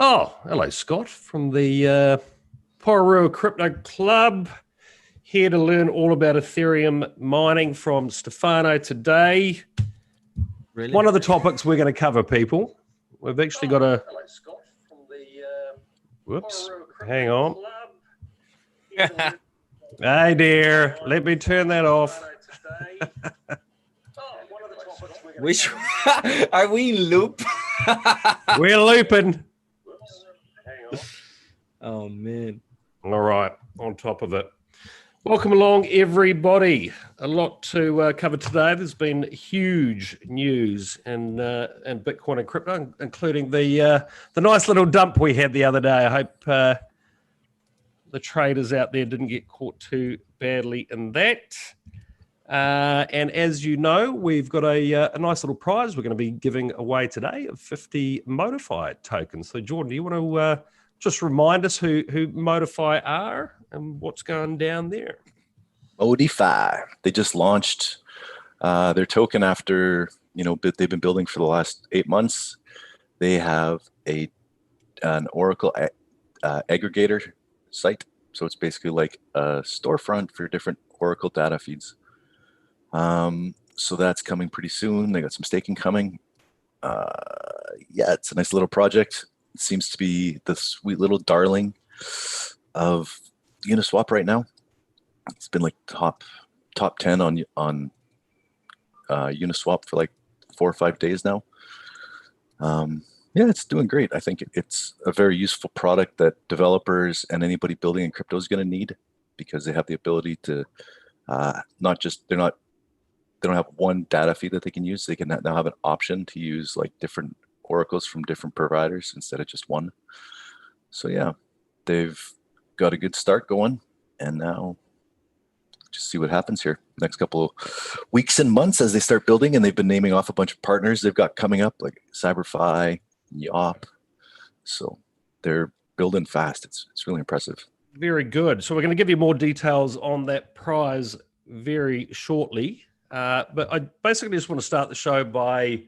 Oh, hello, Scott, from the Pororo Crypto Club. Here to learn all about Ethereum mining from Stefano today. Really? One of the topics we're going to cover, people. We've actually got a... Hello, Scott, from the Whoops, Pororo Crypto hang on. Club. Hey, dear, let me turn that off. Which are we in loop? We're looping. Oh man. All right, on top of it. Welcome along, everybody. A lot to cover today. There's been huge news in Bitcoin and crypto, including the nice little dump we had the other day. I hope the traders out there didn't get caught too badly in that. And as you know, we've got a nice little prize we're going to be giving away today of 50 Modify tokens. So, Jordan, do you want to just remind us who Modify are and what's going down there? Modify. They just launched their token after, they've been building for the last 8 months. They have an Oracle aggregator site. So it's basically like a storefront for different Oracle data feeds. So that's coming pretty soon. They got some staking coming. Yeah, it's a nice little project. It seems to be the sweet little darling of Uniswap right now. It's been like top 10 on Uniswap for like 4 or 5 days now. Yeah, it's doing great. I think it's a very useful product that developers and anybody building in crypto is going to need, because they have the ability to they don't have one data feed that they can use. They can now have an option to use like different oracles from different providers instead of just one. So yeah, they've got a good start going, and now just see what happens here next couple of weeks and months as they start building. And they've been naming off a bunch of partners they've got coming up, like CyberFi, YOP. So they're building fast. It's really impressive. Very good. So we're going to give you more details on that prize very shortly. But I basically just want to start the show by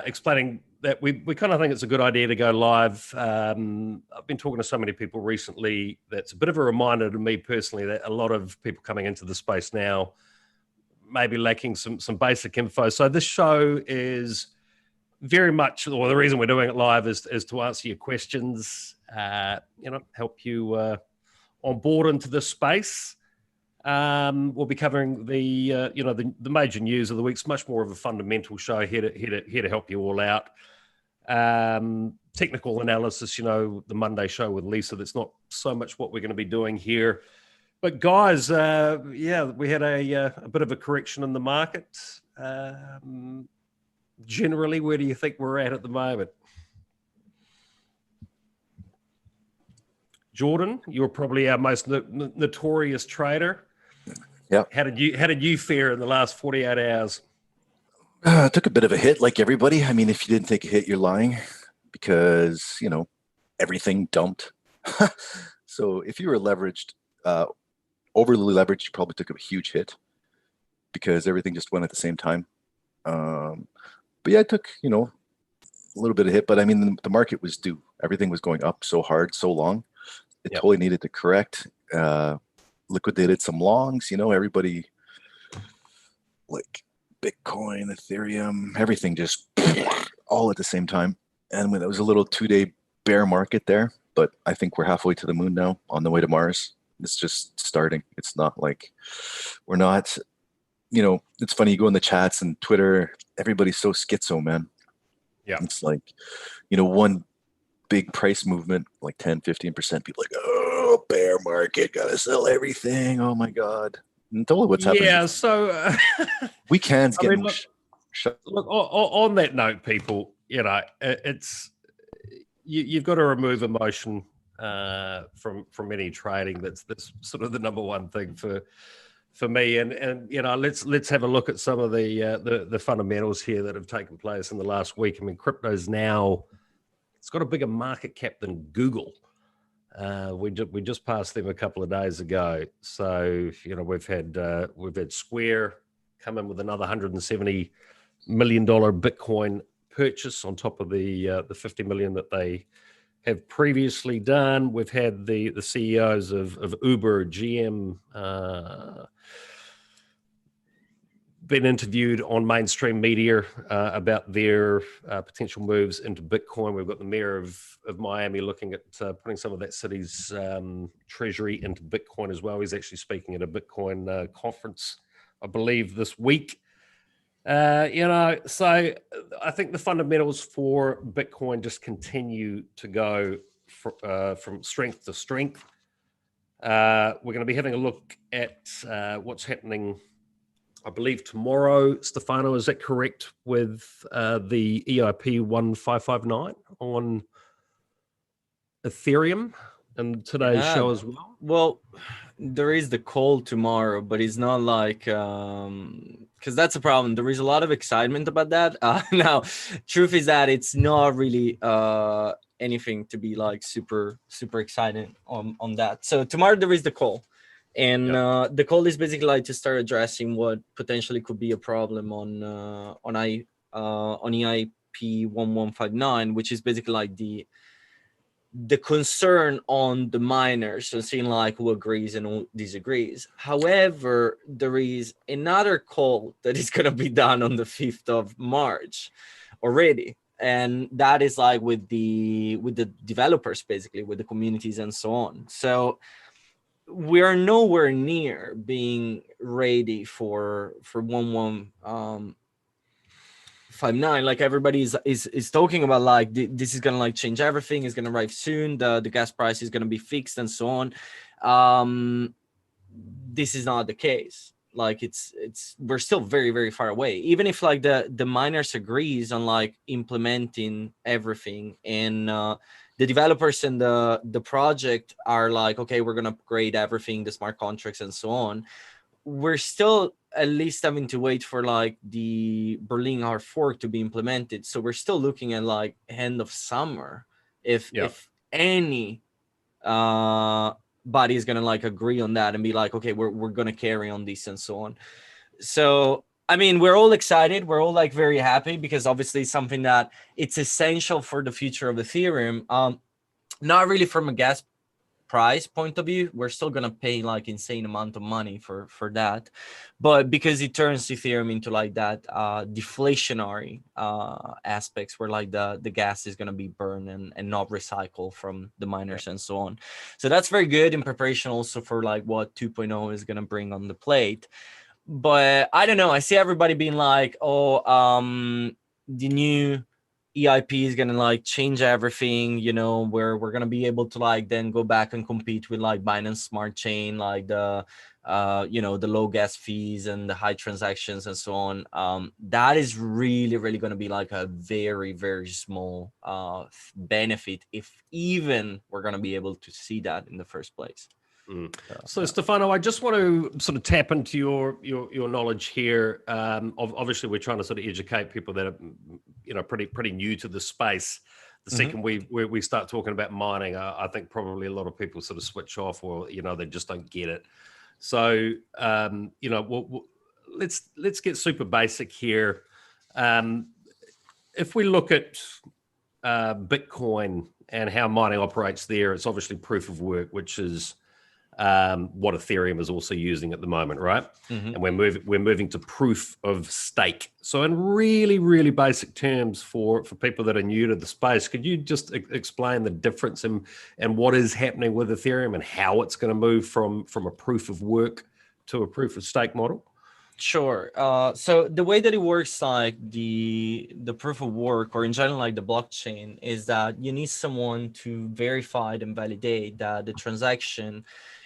explaining that we kind of think it's a good idea to go live. I've been talking to so many people recently that's a bit of a reminder to me personally that a lot of people coming into the space now may be lacking some basic info. So this show is very much, or the reason we're doing it live is to answer your questions, help you on board into this space. We'll be covering the major news of the week. It's much more of a fundamental show here to help you all out. Technical analysis, the Monday show with Lisa. That's not so much what we're going to be doing here. But guys, we had a bit of a correction in the market. Generally, where do you think we're at the moment? Jordan, you're probably our most notorious trader. Yeah. How did you fare in the last 48 hours? I took a bit of a hit, like everybody. I mean, if you didn't take a hit, you're lying, because everything dumped. So if you were leveraged, overly leveraged, you probably took a huge hit because everything just went at the same time. But yeah, I took a little bit of hit, but I mean the market was due. Everything was going up so hard, so long. It totally needed to correct. Liquidated some longs. Everybody, like Bitcoin, Ethereum, everything just all at the same time. And when it was a little 2-day bear market there, but I think we're halfway to the moon now, on the way to Mars. It's just starting. It's not like we're not, it's funny, you go in the chats and Twitter, everybody's so schizo, man. Yeah. It's like, one big price movement, like 10, 15%, people like, oh, bear market, gotta sell everything. Oh my God. And totally what's happening. Yeah, so weekends getting look, on that note, people, it's you've got to remove emotion from any trading. That's sort of the number one thing for me. And let's have a look at some of the fundamentals here that have taken place in the last week. I mean, crypto's now, it's got a bigger market cap than Google. We just passed them a couple of days ago. So we've had Square come in with another $170 million Bitcoin purchase on top of the 50 million that they have previously done. We've had the CEOs of Uber, GM, been interviewed on mainstream media about their potential moves into Bitcoin. We've got the mayor of Miami looking at putting some of that city's treasury into Bitcoin as well. He's actually speaking at a Bitcoin conference, I believe, this week. So I think the fundamentals for Bitcoin just continue to go from strength to strength. We're going to be having a look at what's happening, I believe, tomorrow. Stefano, is that correct, with the EIP-1559 on Ethereum and today's show as well? Well, there is the call tomorrow, but it's not like because that's a problem. There is a lot of excitement about that. Now, truth is that it's not really anything to be like super excited on that. So tomorrow there is the call, and the call is basically like to start addressing what potentially could be a problem on EIP-1159, which is basically like the concern on the miners, so seeing like who agrees and who disagrees. However, there is another call that is going to be done on the 5th of March already, and that is like with the developers, basically with the communities and so on. So we are nowhere near being ready for 1159. Like everybody is talking about, like this is gonna like change everything, is gonna arrive soon, the gas price is gonna be fixed and so on. This is not the case. Like it's we're still very far away, even if like the miners agrees on like implementing everything, and the developers and the project are like, okay, we're gonna upgrade everything, the smart contracts and so on. We're still at least having to wait for like the Berlin hard fork to be implemented. So we're still looking at like end of summer if any body is gonna like agree on that and be like, okay, we're gonna carry on this and so on. So I mean, we're all excited, we're all like very happy, because obviously it's something that it's essential for the future of Ethereum. Not really from a gas price point of view, we're still gonna pay like insane amount of money for that, but because it turns Ethereum into like that deflationary aspects, where like the gas is gonna be burned and not recycled from the miners and so on. So that's very good in preparation also for like what 2.0 is gonna bring on the plate. But I don't know, I see everybody being like, oh, the new EIP is gonna like change everything, you know, where we're gonna be able to like then go back and compete with like Binance Smart Chain, like the the low gas fees and the high transactions and so on. That is really gonna be like a very small benefit, if even we're gonna be able to see that in the first place. So Stefano, I just want to sort of tap into your knowledge here. Obviously, we're trying to sort of educate people that are pretty new to the space. The second we start talking about mining, I think probably a lot of people sort of switch off, or they just don't get it. So let's get super basic here. If we look at Bitcoin and how mining operates there, it's obviously proof of work, which is what Ethereum is also using at the moment, right? And we're moving to proof of stake. So in really basic terms for people that are new to the space, could you just explain the difference and what is happening with Ethereum and how it's going to move from a proof of work to a proof of stake model? Sure. So the way that it works, like the proof of work, or in general like the blockchain, is that you need someone to verify and validate that the transaction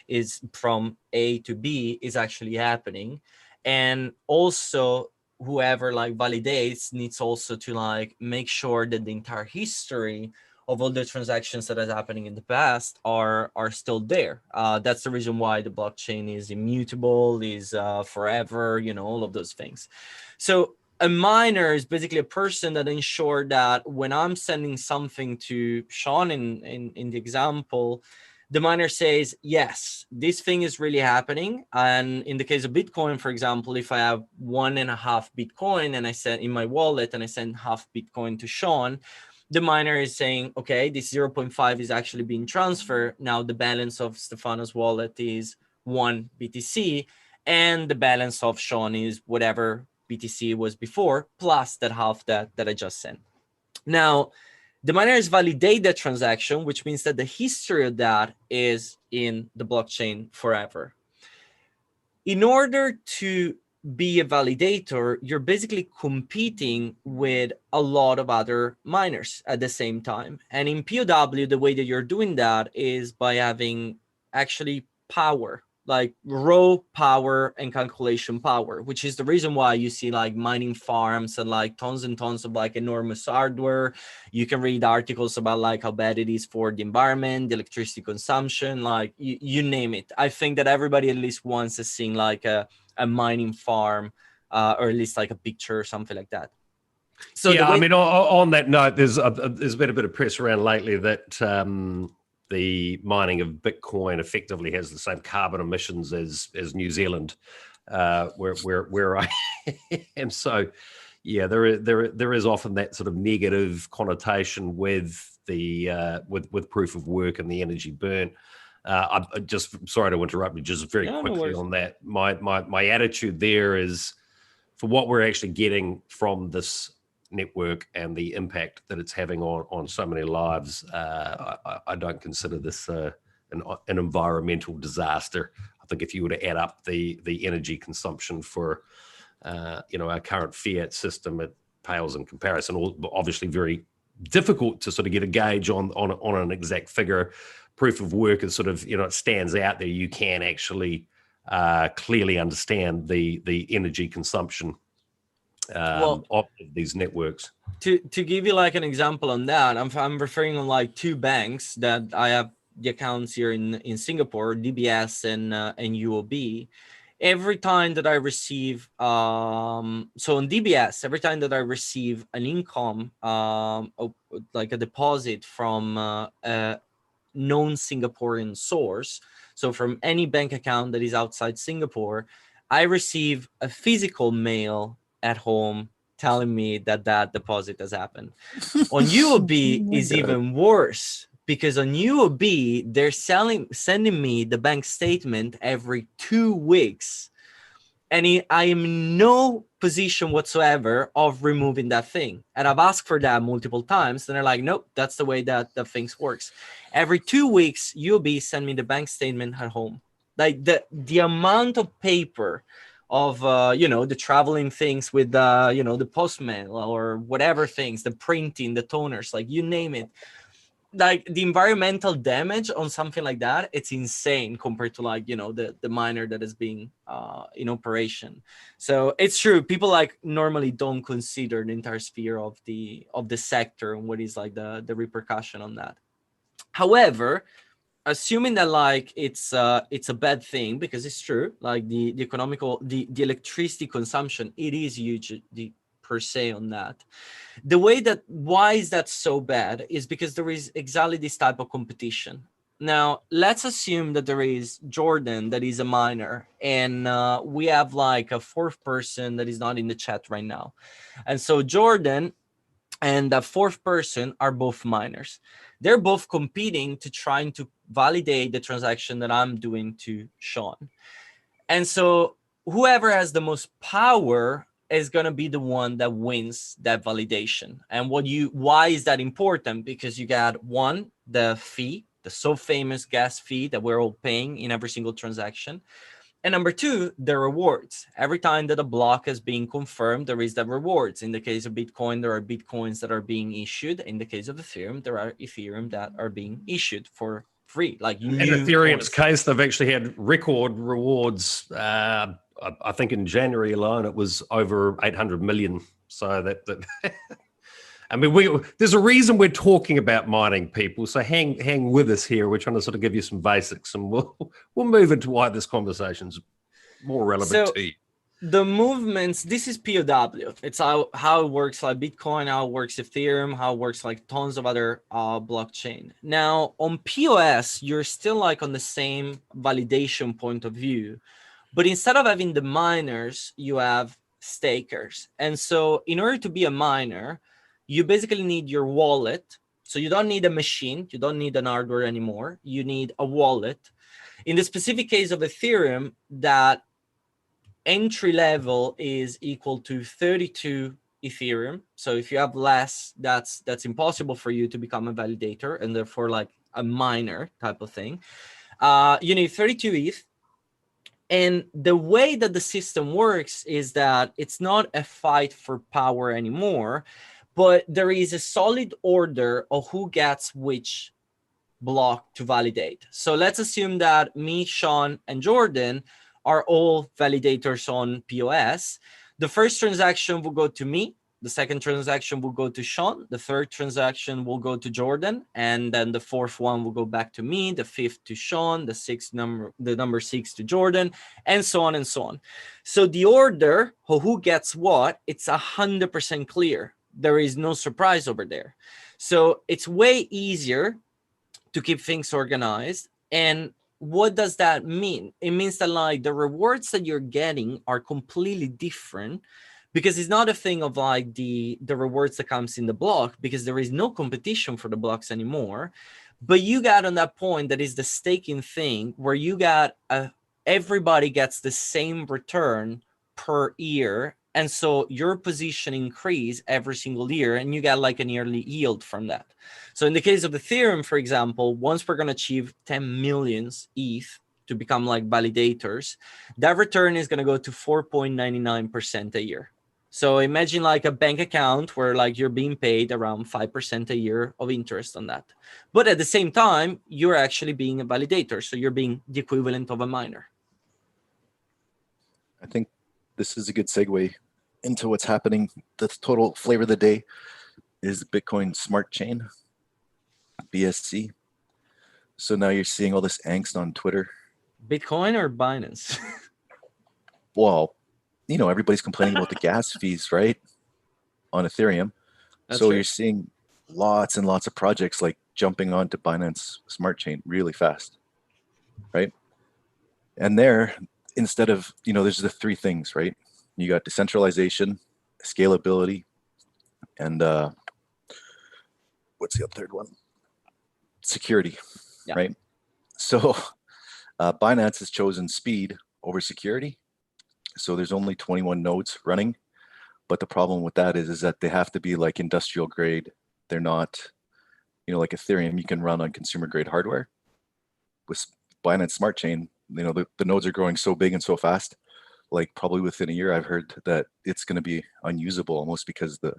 is from A to B is actually happening. And also whoever like validates needs also to like make sure that the entire history of all the transactions that are happening in the past are still there. That's the reason why the blockchain is immutable, is forever, all of those things. So a miner is basically a person that ensures that when I'm sending something to Sean in the example, the miner says, yes, this thing is really happening. And in the case of Bitcoin, for example, if I have 1.5 Bitcoin and I send in my wallet and I send half Bitcoin to Sean, the miner is saying, okay, this 0.5 is actually being transferred. Now the balance of Stefano's wallet is 1 BTC, and the balance of Sean is whatever BTC was before, plus that half that I just sent. Now, the miners validate that transaction, which means that the history of that is in the blockchain forever. In order to be a validator, you're basically competing with a lot of other miners at the same time. And in POW, the way that you're doing that is by having actually power, like raw power and calculation power, which is the reason why you see like mining farms and like tons and tons of like enormous hardware. You can read articles about like how bad it is for the environment, the electricity consumption, like you name it. I think that everybody at least once has seen like a mining farm, or at least like a picture or something like that. So yeah, I mean, on that note, there's been a bit of press around lately that the mining of Bitcoin effectively has the same carbon emissions as New Zealand, where I am. So, yeah, there is often that sort of negative connotation with the with proof of work and the energy burn. I'm just sorry to interrupt you, just very quickly on that. My attitude there is, for what we're actually getting from this network and the impact that it's having on so many lives, I don't consider this an environmental disaster. I think if you were to add up the energy consumption for our current fiat system, it pales in comparison. Obviously, very difficult to sort of get a gauge on an exact figure. Proof of work is sort of, it stands out there. You can actually clearly understand the energy consumption of these networks. To give you like an example on that, I'm referring on like two banks that I have the accounts here in Singapore, DBS and UOB. Every time that I receive, so on DBS, every time that I receive an income, like a deposit from a non-Singaporean source, so from any bank account that is outside Singapore, I receive a physical mail at home telling me that deposit has happened. On UOB is even worse, because on UOB they're sending me the bank statement every 2 weeks, and I am in no position whatsoever of removing that thing. And I've asked for that multiple times, and they're like, nope, that's the way that the things works. Every 2 weeks, UOB send me the bank statement at home. Like the amount of paper of the traveling things with the postman or whatever things, the printing, the toners, like you name it. Like the environmental damage on something like that, it's insane compared to like the miner that is being in operation. So it's true, people like normally don't consider the entire sphere of the sector and what is like the repercussion on that. However, assuming that like it's a bad thing, because it's true, like the electricity consumption, it is huge per se on that. The way that, why is that so bad, is because there is exactly this type of competition. Now, let's assume that there is Jordan that is a miner, and we have like a fourth person that is not in the chat right now. And so Jordan and the fourth person are both miners. They're both competing to trying to validate the transaction that I'm doing to Sean. And so whoever has the most power is going to be the one that wins that validation. And why is that important? Because you got one, the fee, the so famous gas fee that we're all paying in every single transaction. And number two, the rewards. Every time that a block is being confirmed, there is the rewards. In the case of Bitcoin, there are Bitcoins that are being issued. In the case of Ethereum, there are Ethereum that are being issued for free. Like in Ethereum's case, they've actually had record rewards. I think in January alone, it was over 800 million. So that I mean, there's a reason we're talking about mining, people. So hang with us here. We're trying to sort of give you some basics, and we'll move into why this conversation's more relevant to you. The movements, this is POW. It's how it works, like Bitcoin, how it works Ethereum, how it works like tons of other blockchain. Now on POS, you're still like on the same validation point of view, but instead of having the miners, you have stakers. And so in order to be a miner, you basically need your wallet. So you don't need a machine, you don't need an hardware anymore. You need a wallet. In the specific case of Ethereum, that entry level is equal to 32 Ethereum. So if you have less, that's impossible for you to become a validator, and therefore like a miner type of thing. You need 32 ETH. And the way that the system works is that it's not a fight for power anymore, but there is a solid order of who gets which block to validate. So let's assume that me, Sean, and Jordan are all validators on POS. The first transaction will go to me. The second transaction will go to Sean. The third transaction will go to Jordan. And then the fourth one will go back to me. The fifth to Sean. The number 6 to Jordan, and so on and so on. So the order of who gets what, it's 100% clear. There is no surprise over there. So it's way easier to keep things organized. And what does that mean? It means that like the rewards that you're getting are completely different, because it's not a thing of like the rewards that comes in the block, because there is no competition for the blocks anymore. But you got on that point that is the staking thing, where you got everybody gets the same return per year. And so your position increase every single year, and you get like an yearly yield from that. So in the case of Ethereum, for example, once we're going to achieve 10 million ETH to become like validators, that return is going to go to 4.99% a year. So imagine like a bank account where like you're being paid around 5% a year of interest on that. But at the same time, you're actually being a validator. So you're being the equivalent of a miner. I think this is a good segue into what's happening. The total flavor of the day is the Bitcoin Smart Chain, BSC. So now you're seeing all this angst on Twitter. Bitcoin or Binance? Well, you know, everybody's complaining about the gas fees, right? On Ethereum. That's so right. You're seeing lots and lots of projects like jumping onto Binance Smart Chain really fast, right? And there, instead of, you know, there's the three things, right? You got decentralization, scalability, and what's the third one? Security, Yeah. right? So Binance has chosen speed over security. So there's only 21 nodes running, but the problem with that is that they have to be like industrial grade. They're not, you know, like Ethereum, you can run on consumer grade hardware. With Binance Smart Chain, you know, the nodes are growing so big and so fast, like probably within a year, I've heard that it's going to be unusable almost, because the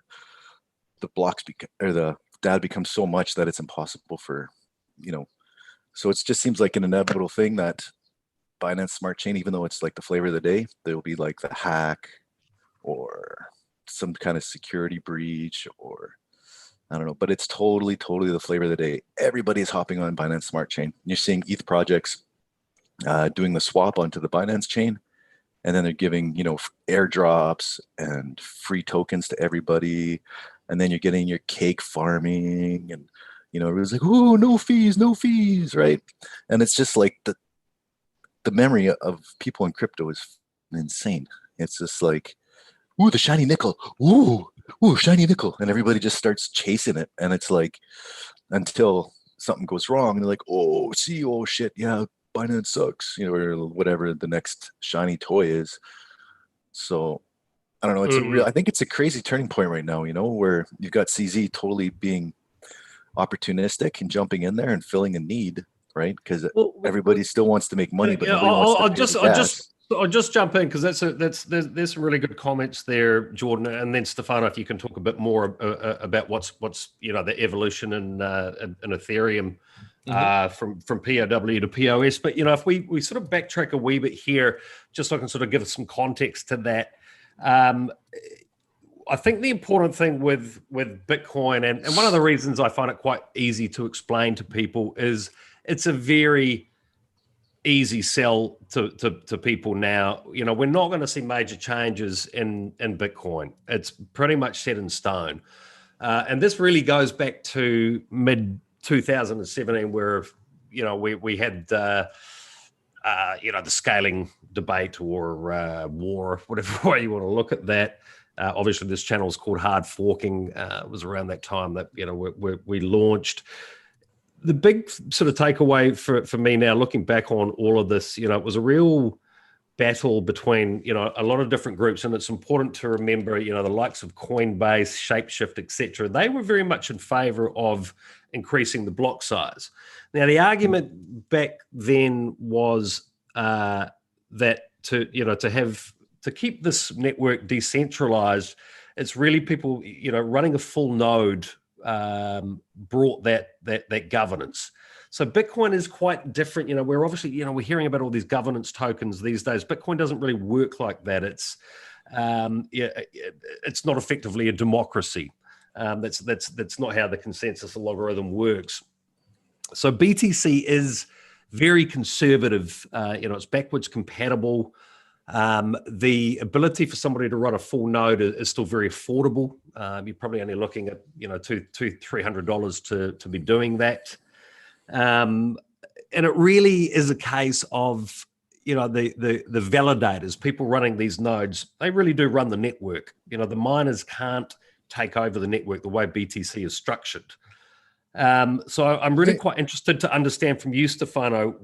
blocks or the data becomes so much that it's impossible for, you know, so it just seems like an inevitable thing that Binance Smart Chain, even though it's like the flavor of the day, there will be like the hack or some kind of security breach, or I don't know, but it's totally the flavor of the day. Everybody's hopping on Binance Smart Chain. You're seeing ETH projects doing the swap onto the Binance chain, and then they're giving, you know, airdrops and free tokens to everybody, and then you're getting your cake farming, and you know, everyone's like, oh, no fees, right? And it's just like the memory of people in crypto is insane. It's just like, ooh, the shiny nickel, ooh, shiny nickel, and everybody just starts chasing it, and it's like until something goes wrong, and they're like, oh shit, yeah, Binance sucks, you know, or whatever the next shiny toy is. So I don't know. It's a real. I think it's a crazy turning point right now. You know, where you've got CZ totally being opportunistic and jumping in there and filling a need, right? Because everybody still wants to make money, but nobody wants to pay the gas. I'll just jump in because there's some really good comments there, Jordan, and then Stefano, if you can talk a bit more about what's you know, the evolution in Ethereum from POW to POS. But you know, if we sort of backtrack a wee bit here, just so I can sort of give us some context to that. I think the important thing with Bitcoin, and one of the reasons I find it quite easy to explain to people, is it's a very easy sell to people now. You know, we're not going to see major changes in Bitcoin. It's pretty much set in stone. And this really goes back to mid 2017, where, you know, we had, you know, the scaling debate or war, whatever way you want to look at that. Obviously, this channel is called HardForking. It was around that time that we launched. The big sort of takeaway for me now, looking back on all of this, it was a real battle between a lot of different groups, and it's important to remember the likes of Coinbase, Shapeshift, etc. They were very much in favor of increasing the block size. Now, the argument back then was that to keep this network decentralized, it's really people running a full node brought that governance. So Bitcoin is quite different. We're obviously, we're hearing about all these governance tokens these days. Bitcoin doesn't really work like that. It's not effectively a democracy. That's not how the consensus algorithm works. So BTC is very conservative. It's backwards compatible. The ability for somebody to run a full node is still very affordable. You're probably only looking at $200-$300 to be doing that. And it really is a case of the validators, people running these nodes. They really do run the network. The miners can't take over the network the way BTC is structured. So I'm really quite interested to understand from you, Stefano,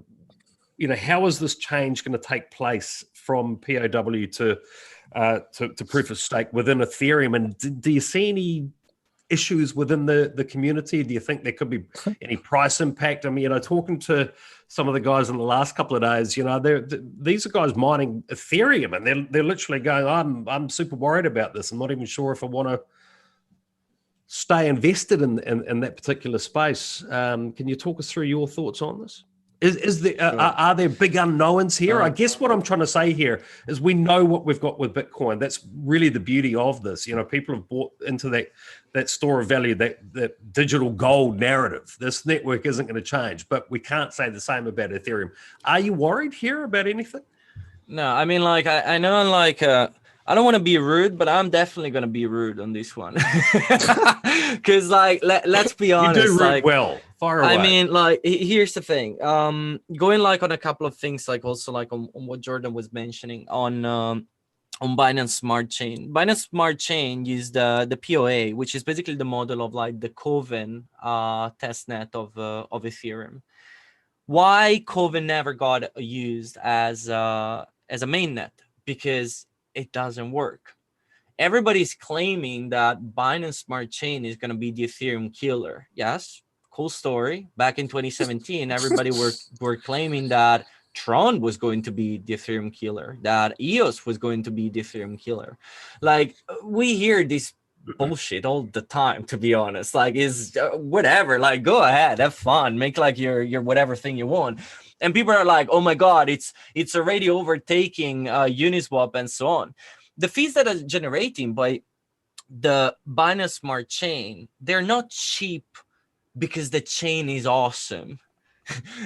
how is this change going to take place from POW to proof of stake within Ethereum? And do you see any issues within the community? Do you think there could be any price impact? I mean, talking to some of the guys in the last couple of days, these are guys mining Ethereum, and they're literally going, I'm super worried about this. I'm not even sure if I want to stay invested in that particular space. Can you talk us through your thoughts on this? Are there big unknowns here? I guess what I'm trying to say here is we know what we've got with Bitcoin. That's really the beauty of this. People have bought into that store of value, that digital gold narrative. This network isn't going to change, but we can't say the same about Ethereum. Are you worried here about anything? No, I mean, I know, I don't want to be rude, but I'm definitely going to be rude on this one. Because, let's be honest. You do rude well. Far away. I mean, here's the thing. Going on a couple of things, also on what Jordan was mentioning on Binance Smart Chain. Binance Smart Chain used the POA, which is basically the model of the Coven testnet of Ethereum. Why Coven never got used as a mainnet? Because it doesn't work. Everybody's claiming that Binance Smart Chain is going to be the Ethereum killer. Yes, cool story. Back in 2017, everybody were claiming that Tron was going to be the Ethereum killer, that EOS was going to be the Ethereum killer. We hear this bullshit all the time, to be honest. Is whatever, go ahead, have fun, make your whatever thing you want. And people are like, oh my God, it's already overtaking Uniswap and so on. The fees that are generating by the Binance Smart Chain, they're not cheap because the chain is awesome.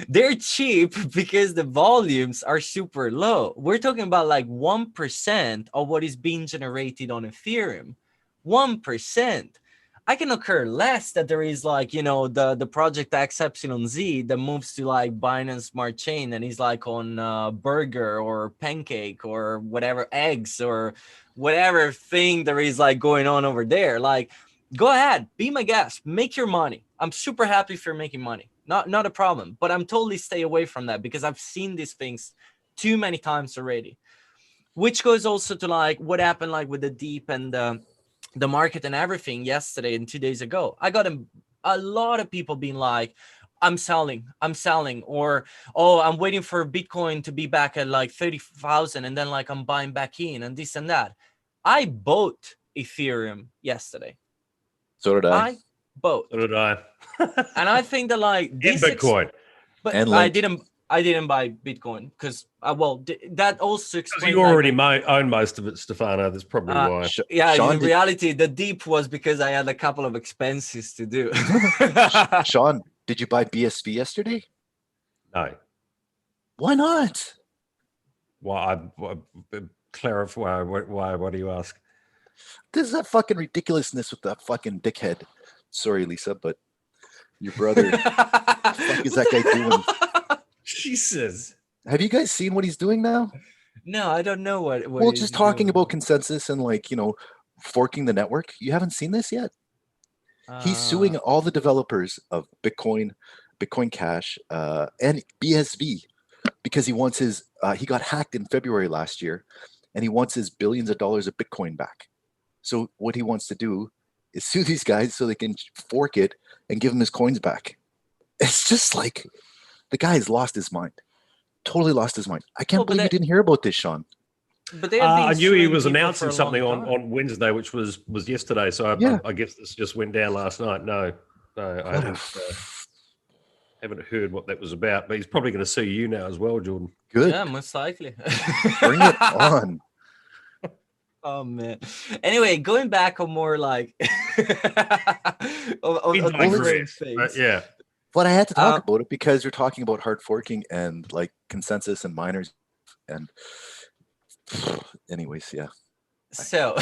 They're cheap because the volumes are super low. We're talking about 1% of what is being generated on Ethereum. 1%. I can occur less that there is the project XYZ that moves to Binance Smart Chain and is on Burger or Pancake or whatever, eggs or whatever thing there is going on over there. Go ahead, be my guest, make your money. I'm super happy if you're making money. Not a problem, but I'm totally stay away from that because I've seen these things too many times already. Which goes also to what happened with the deep and the market and everything yesterday and 2 days ago. I got a lot of people being I'm selling, or, oh, I'm waiting for Bitcoin to be back at 30,000 and then I'm buying back in and this and that. I bought Ethereum yesterday. So did I. Both. So did I. And I think that this Bitcoin. But and I didn't buy Bitcoin because that also explains. You already own most of it, Stefano. That's probably why. In reality, the deep was because I had a couple of expenses to do. Sean, did you buy BSV yesterday? No. Why not? Why? Clarify. Why? What do you ask? This is that fucking ridiculousness with that fucking dickhead. Sorry, Lisa, but your brother. What the fuck is that guy doing? Jesus. Have you guys seen what he's doing now? No, I don't know what well, just talking about consensus and forking the network. You haven't seen this yet? He's suing all the developers of Bitcoin, Bitcoin Cash, and BSV because he wants his, he got hacked in February last year, and he wants his billions of dollars of Bitcoin back. So what he wants to do is sue these guys so they can fork it and give him his coins back. It's just like, the guy has lost his mind. Totally lost his mind. I can't believe you didn't hear about this, Sean. But they have been I knew he suing was people announcing for a something long time. on Wednesday, which was yesterday. So Yeah. I guess this just went down last night. No, I haven't heard what that was about. But he's probably going to sue you now as well, Jordan. Good. Yeah, most likely. Bring it on. Oh man. Anyway, going back on more like on different things. Yeah. But I had to talk about it because you're talking about hard forking and like consensus and miners, and anyways, yeah. So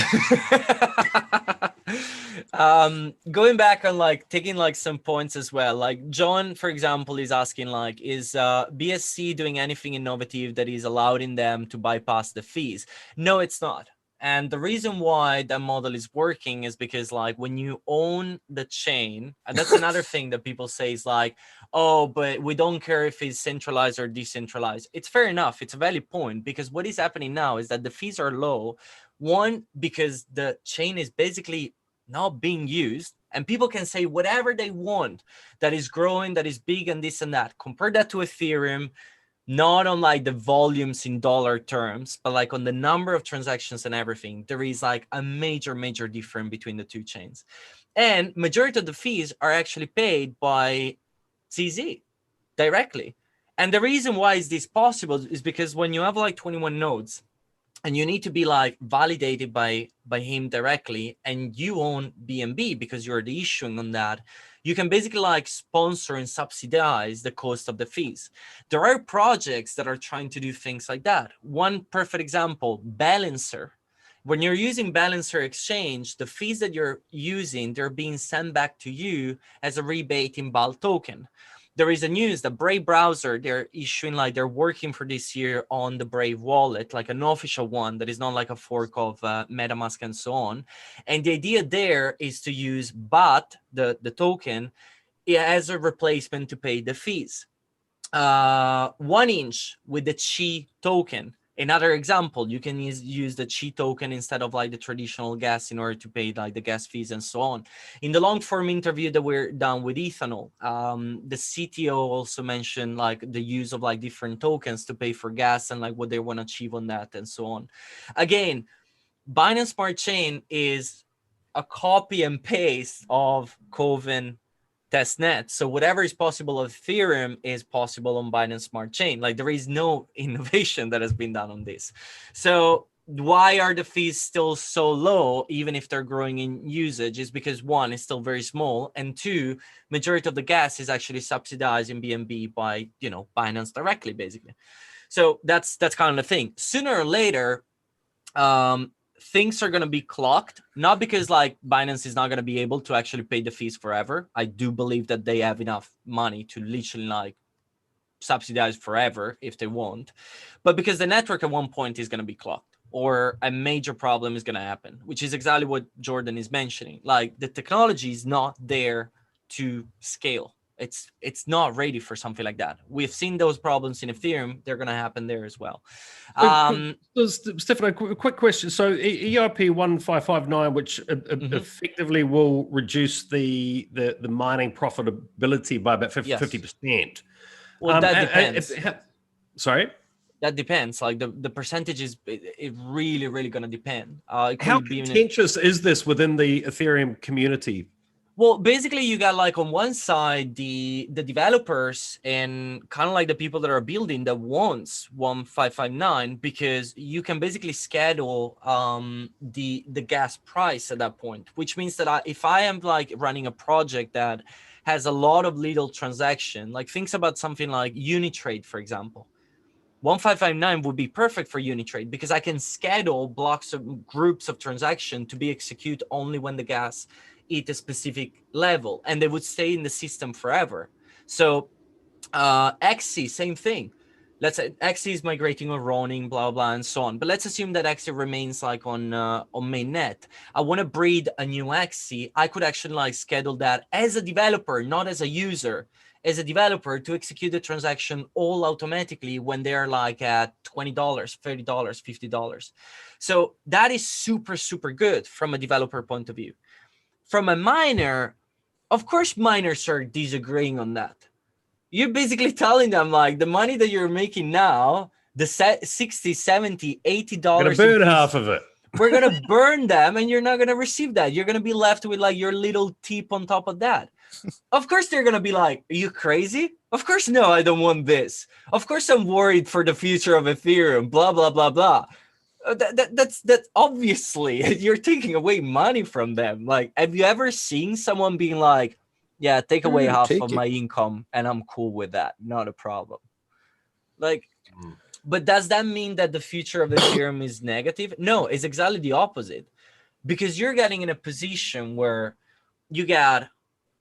going back on like taking like some points as well, like John, for example, is asking like, is BSC doing anything innovative that is allowing them to bypass the fees? No, it's not. And the reason why that model is working is because like when you own the chain, and that's another thing that people say is like, oh, but we don't care if it's centralized or decentralized. It's fair enough. It's a valid point, because what is happening now is that the fees are low. One, because the chain is basically not being used, and people can say whatever they want that is growing, that is big, and this and that. Compare that to Ethereum, not on like the volumes in dollar terms, but like on the number of transactions and everything. There is like a major difference between the two chains, and majority of the fees are actually paid by CZ directly. And the reason why is this possible is because when you have like 21 nodes, and you need to be like validated by him directly, and you own BNB because you're the issuing on that, you can basically like sponsor and subsidize the cost of the fees. There are projects that are trying to do things like that. One perfect example, Balancer. When you're using Balancer Exchange, the fees that you're using, they're being sent back to you as a rebate in BAL token. There is a news that Brave browser, they're issuing like they're working for this year on the Brave wallet, like an official one that is not like a fork of MetaMask and so on. And the idea there is to use BAT, the token, as a replacement to pay the fees. 1 inch with the Chi token. Another example, you can use the Chi token instead of like the traditional gas in order to pay like the gas fees and so on. In the long form interview that we're done with Ethanol, the CTO also mentioned like the use of like different tokens to pay for gas and like what they want to achieve on that and so on. Again, Binance Smart Chain is a copy and paste of Coven testnet. So whatever is possible of Ethereum is possible on Binance Smart Chain. Like there is no innovation that has been done on this. So why are the fees still so low, even if they're growing in usage? Is because one, it's still very small, and two, majority of the gas is actually subsidized in BNB by, you know, Binance directly, basically. So that's kind of the thing. Sooner or later, things are going to be clocked, not because like Binance is not going to be able to actually pay the fees forever. I do believe that they have enough money to literally like subsidize forever if they want, but because the network at one point is going to be clocked, or a major problem is going to happen, which is exactly what Jordan is mentioning. Like the technology is not there to scale. It's not ready for something like that. We've seen those problems in Ethereum. They're going to happen there as well. Stefano, quick question. So EIP-1559, which effectively will reduce the mining profitability by about 50%. Well, that depends. Sorry? That depends. Like the percentage is it really going to depend. How contentious is this within the Ethereum community? Well, basically, you got like on one side the developers and kind of like the people that are building that wants 1559, because you can basically schedule the gas price at that point, which means that if I am like running a project that has a lot of little transaction, like thinks about something like Unitrade, for example. 1559 would be perfect for Unitrade because I can schedule blocks of groups of transaction to be executed only when the gas hit a specific level, and they would stay in the system forever. So Axie, same thing. let's say Axie is migrating or running, blah blah, and so on. But let's assume that Axie remains like on mainnet. I want to breed a new Axie. I could actually like schedule that as a developer, not as a user, as a developer, to execute the transaction all automatically when they're like at $20, $30, $50. So that is super, super good from a developer point of view. From a miner, of course, miners are disagreeing on that. You're basically telling them like the money that you're making now, the 60, 70, $80. Gonna burn half of it. We're going to burn them and you're not going to receive that. You're going to be left with like your little tip on top of that. Of course, they're going to be like, are you crazy? Of course, no, I don't want this. Of course, I'm worried for the future of Ethereum, blah, blah, blah, blah. That's obviously you're taking away money from them. Like, have you ever seen someone being like, yeah, take away half of my income and I'm cool with that. Not a problem. Like, but does that mean that the future of Ethereum is negative? No, it's exactly the opposite. Because you're getting in a position where you got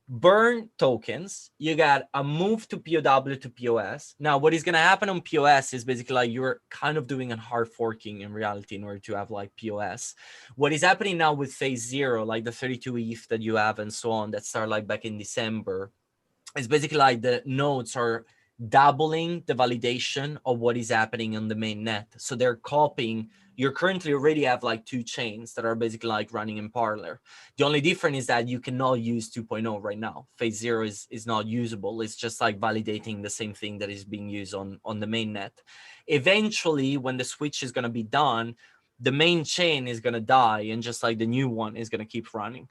burn tokens, you got a move to POW to POS. Now, what is going to happen on POS is basically like you're kind of doing a hard forking in reality in order to have like POS. What is happening now with phase 0, like the 32 ETH that you have and so on, that start like back in December, is basically like the nodes are doubling the validation of what is happening on the main net. So they're copying. You currently already have like 2 chains that are basically like running in parallel. The only difference is that you cannot use 2.0 right now. Phase 0 is not usable. It's just like validating the same thing that is being used on the main net. Eventually, when the switch is going to be done, the main chain is going to die and just like the new one is going to keep running.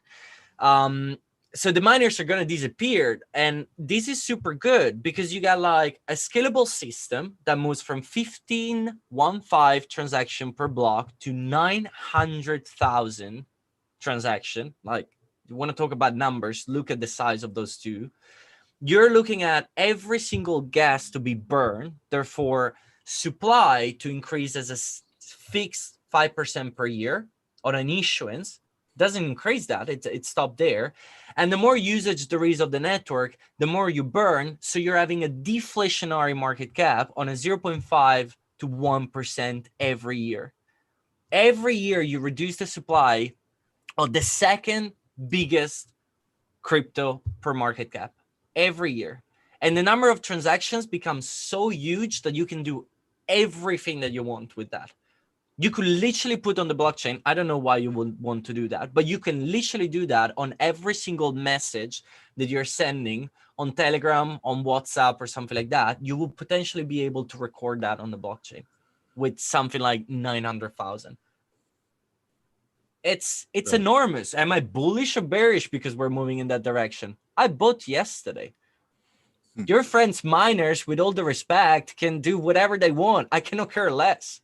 So the miners are going to disappear. And this is super good because you got like a scalable system that moves from 15 transaction per block to 900,000 transaction. Like, you want to talk about numbers, look at the size of those two. You're looking at every single gas to be burned. Therefore, supply to increase as a fixed 5% per year on an issuance. Doesn't increase that, it stopped there. And the more usage there is of the network, the more you burn. So you're having a deflationary market cap on a 0.5 to 1% every year. Every year you reduce the supply of the second biggest crypto per market cap every year. And the number of transactions becomes so huge that you can do everything that you want with that. You could literally put on the blockchain. I don't know why you would want to do that, but you can literally do that on every single message that you're sending on Telegram, on WhatsApp, or something like that. You will potentially be able to record that on the blockchain with something like 900,000. It's enormous. Am I bullish or bearish because we're moving in that direction? I bought yesterday. Your friends, miners, with all the respect, can do whatever they want. I cannot care less.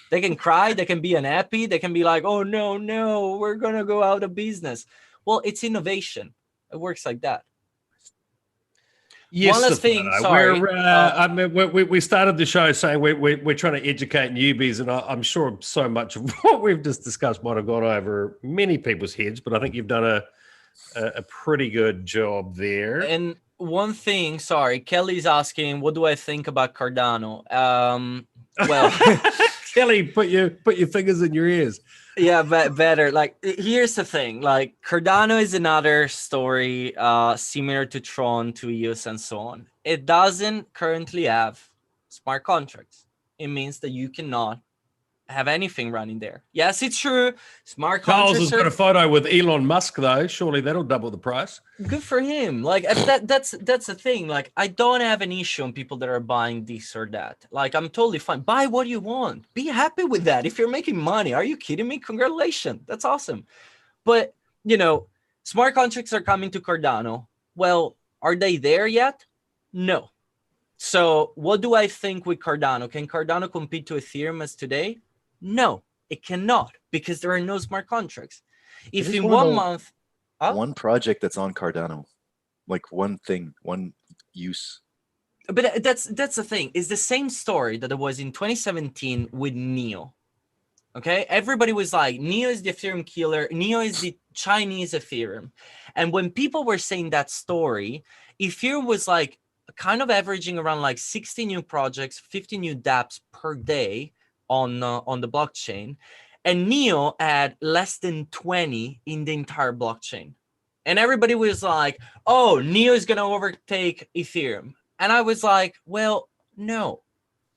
They can cry, they can be unhappy, they can be like, oh, no, we're going to go out of business. Well, it's innovation. It works like that. Yes, one last thing, sorry. We started the show saying we're trying to educate newbies, and I'm sure so much of what we've just discussed might have gone over many people's heads, but I think you've done a pretty good job there. And one thing, sorry, Kelly's asking, what do I think about Cardano? Well... Kelly, put your fingers in your ears. Yeah, but better. Like, here's the thing. Like, Cardano is another story similar to Tron, to EOS, and so on. It doesn't currently have smart contracts. It means that you cannot have anything running there. Yes, it's true. Smart contracts. Charles has got a photo with Elon Musk, though. Surely that'll double the price. Good for him. Like, that's the thing. Like, I don't have an issue on people that are buying this or that. Like, I'm totally fine. Buy what you want. Be happy with that. If you're making money, are you kidding me? Congratulations. That's awesome. But, smart contracts are coming to Cardano. Well, are they there yet? No. So what do I think with Cardano? Can Cardano compete to Ethereum as today? No, it cannot, because there are no smart contracts. If in 1 month... One project that's on Cardano, like one thing, one use. But that's the thing. It's the same story that it was in 2017 with Neo. Okay, everybody was like, Neo is the Ethereum killer. Neo is the Chinese Ethereum. And when people were saying that story, Ethereum was like kind of averaging around like 60 new projects, 50 new dApps per day on the blockchain. And Neo had less than 20 in the entire blockchain. And everybody was like, oh, Neo is going to overtake Ethereum. And I was like, well, no,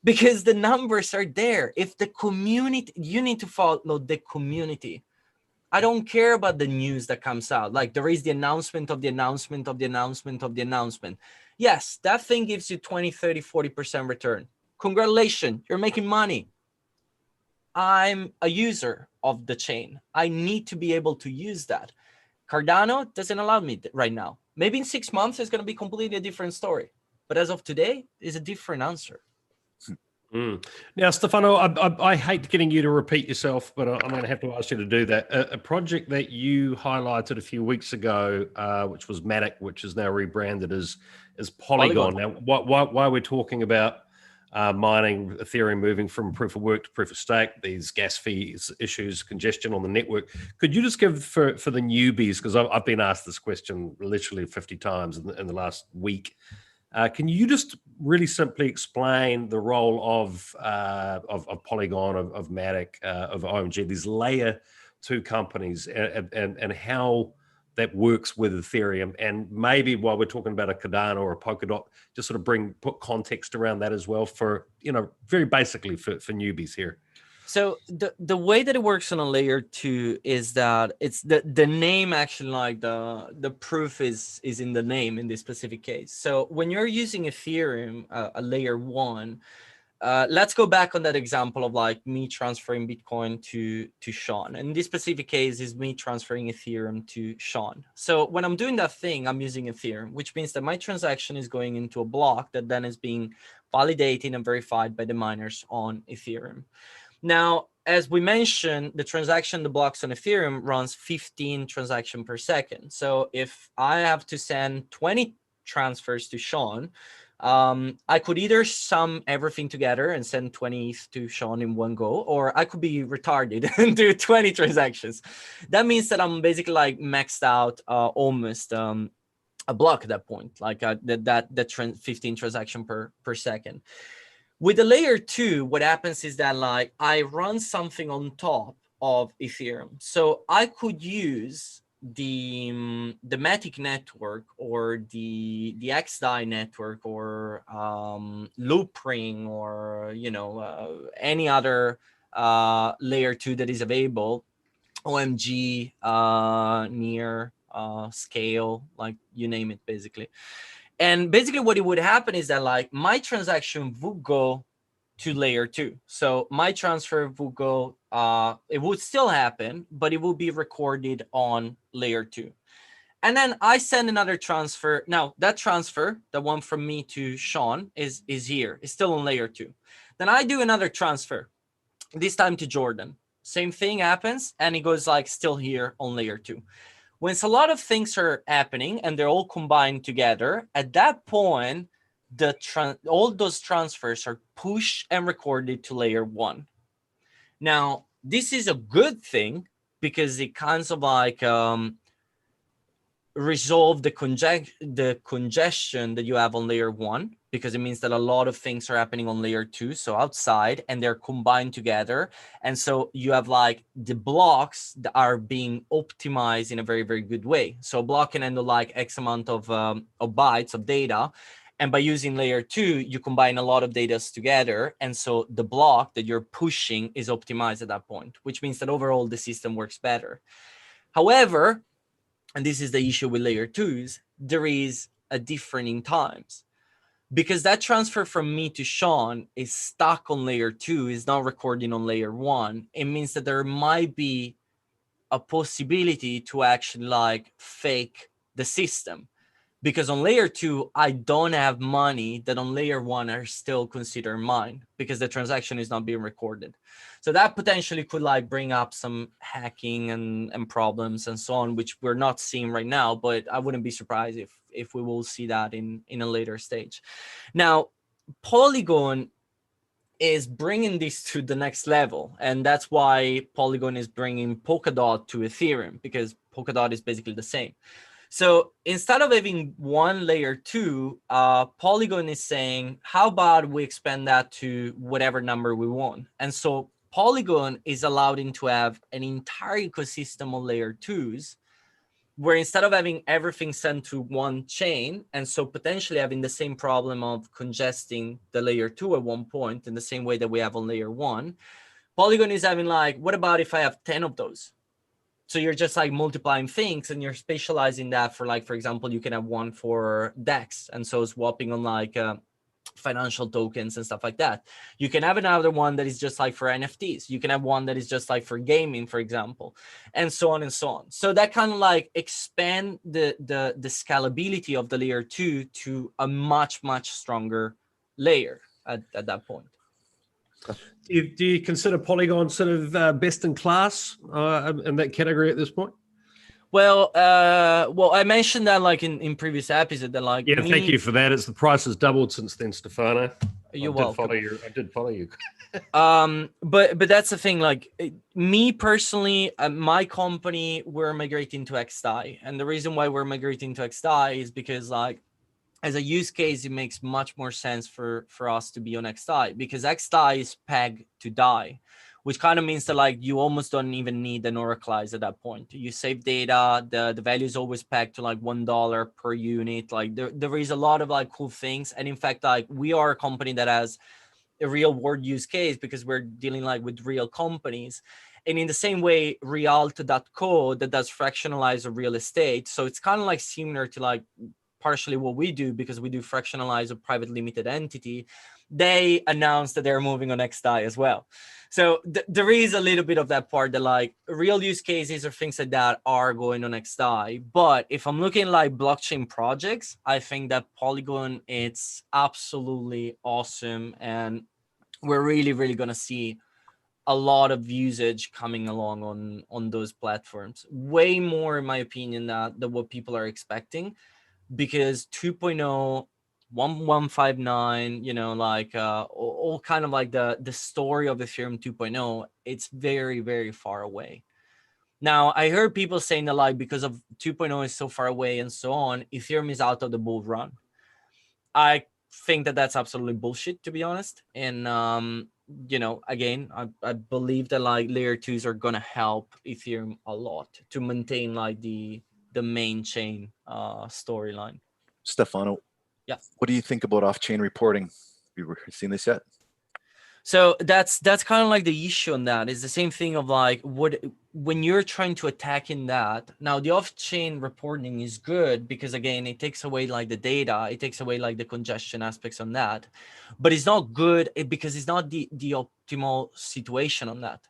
because the numbers are there. If the community, you need to follow the community. I don't care about the news that comes out. Like there is the announcement of the announcement of the announcement of the announcement. Yes, that thing gives you 20, 30, 40% return. Congratulations, you're making money. I'm a user of the chain. I need to be able to use that. Cardano doesn't allow me right now. Maybe in 6 months, it's going to be completely a different story. But as of today, it's a different answer. Now, Stefano, I hate getting you to repeat yourself, but I'm going to have to ask you to do that. A project that you highlighted a few weeks ago, which was Matic, which is now rebranded as Polygon. Now, why we're talking about mining Ethereum moving from proof of work to proof of stake, these gas fees issues, congestion on the network. Could you just give for the newbies, because I've been asked this question literally 50 times in the last week. Can you just really simply explain the role of Polygon, of Matic, of OMG, these layer 2 companies, and how that works with Ethereum? And maybe while we're talking about a Cardano or a Polkadot, just sort of put context around that as well for, very basically for newbies here. So the way that it works on a layer 2 is that it's the name, actually, like the proof is in the name in this specific case. So when you're using Ethereum, a layer 1, let's go back on that example of like me transferring Bitcoin to Sean. In this specific case is me transferring Ethereum to Sean. So when I'm doing that thing, I'm using Ethereum, which means that my transaction is going into a block that then is being validated and verified by the miners on Ethereum. Now, as we mentioned, the blocks on Ethereum runs 15 transactions per second. So if I have to send 20 transfers to Sean, I could either sum everything together and send 20 to Sean in one go, or I could be retarded and do 20 transactions. That means that I'm basically like maxed out almost a block at that point, like that 15 transactions per second. With the layer 2, what happens is that like I run something on top of Ethereum. So I could use the Matic network or the XDAI network or Loopring or any other layer 2 that is available, OMG, Near, Scale, like you name it, basically. And basically what it would happen is that like my transaction would go to layer 2. So my transfer would go, it would still happen, but it will be recorded on layer 2. And then I send another transfer. Now that transfer, the one from me to Sean is here, it's still on layer 2. Then I do another transfer, this time to Jordan. Same thing happens and it goes like still here on layer 2. When a lot of things are happening and they're all combined together, at that point, all those transfers are pushed and recorded to layer 1. Now, this is a good thing because it kind of like resolve the congestion that you have on layer 1, because it means that a lot of things are happening on layer 2, so outside, and they're combined together. And so you have like the blocks that are being optimized in a very, very good way. So a block can handle like X amount of bytes of data. And by using layer 2, you combine a lot of data together. And so the block that you're pushing is optimized at that point, which means that overall the system works better. However, and this is the issue with layer 2s, there is a difference in times. Because that transfer from me to Sean is stuck on layer 2, is not recording on layer 1. It means that there might be a possibility to actually like fake the system. Because on layer 2, I don't have money that on layer 1 are still considered mine because the transaction is not being recorded. So that potentially could like bring up some hacking and problems and so on, which we're not seeing right now, but I wouldn't be surprised if we will see that in a later stage. Now, Polygon is bringing this to the next level. And that's why Polygon is bringing Polkadot to Ethereum, because Polkadot is basically the same. So instead of having one layer 2, Polygon is saying, how about we expand that to whatever number we want? And so Polygon is allowing to have an entire ecosystem of layer 2s, where instead of having everything sent to one chain, and so potentially having the same problem of congesting the layer 2 at one point in the same way that we have on layer 1, Polygon is having like, what about if I have 10 of those? So you're just like multiplying things and you're spatializing that for, like, for example, you can have one for DEX, and so swapping on like financial tokens and stuff like that. You can have another one that is just like for NFTs. You can have one that is just like for gaming, for example, and so on and so on. So that kind of like expand the scalability of the layer 2 to a much stronger layer at that point. Do you consider Polygon sort of best in class in that category at this point? Well, I mentioned that like in previous episode that like thank you for that. It's the price has doubled since then, Stefano. You're welcome. I did follow you. But that's the thing. Like me personally, my company, we're migrating to XDAI, and the reason why we're migrating to XDAI is because like as a use case, it makes much more sense for us to be on XDAI, because XDAI is pegged to DAI, which kind of means that like you almost don't even need an oracleize at that point. You save data, the value is always pegged to like $1 per unit. Like there is a lot of like cool things. And in fact, like we are a company that has a real world use case because we're dealing like with real companies. And in the same way, Rialto.co that does fractionalize of real estate. So it's kind of like similar to like partially what we do, because we do fractionalize a private limited entity. They announced that they're moving on XDAI as well. So there is a little bit of that part that like real use cases or things like that are going on XDAI. But if I'm looking like blockchain projects, I think that Polygon, it's absolutely awesome. And we're really going to see a lot of usage coming along on those platforms. Way more, in my opinion, than what people are expecting. Because 2.0, 1159, you know, like all kind of like the story of Ethereum 2.0, it's very far away. Now, I heard people saying that like because of 2.0 is so far away and so on, Ethereum is out of the bull run. I think that that's absolutely bullshit, to be honest. And you know, again, I believe that like layer 2s are gonna help Ethereum a lot to maintain like the main chain storyline. Stefano, yeah, what do you think about off-chain reporting? Have you seen this yet? So that's kind of like the issue on that. Is the same thing of like when you're trying to attack in that. Now the off-chain reporting is good because again it takes away like the data, it takes away like the congestion aspects on that, but it's not good because it's not the optimal situation on that.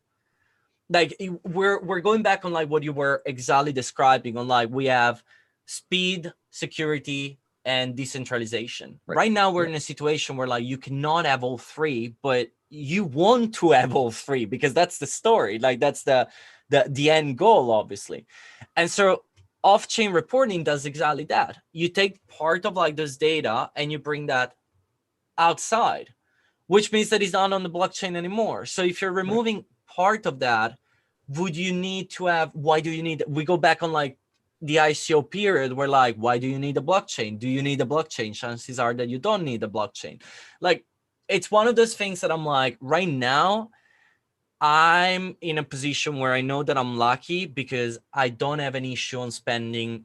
Like we're going back on like what you were exactly describing on like we have speed, security, and decentralization. Right now we're in a situation where like you cannot have all three, but you want to have all three because that's the story. Like that's the end goal, obviously. And so off-chain reporting does exactly that. You take part of like this data and you bring that outside, which means that it's not on the blockchain anymore. So if you're removing part of that, would you need to have, why do you need, we go back on like the ICO period where like, why do you need a blockchain? Do you need a blockchain? Chances are that you don't need a blockchain. Like, it's one of those things that I'm like, right now, I'm in a position where I know that I'm lucky because I don't have an issue on spending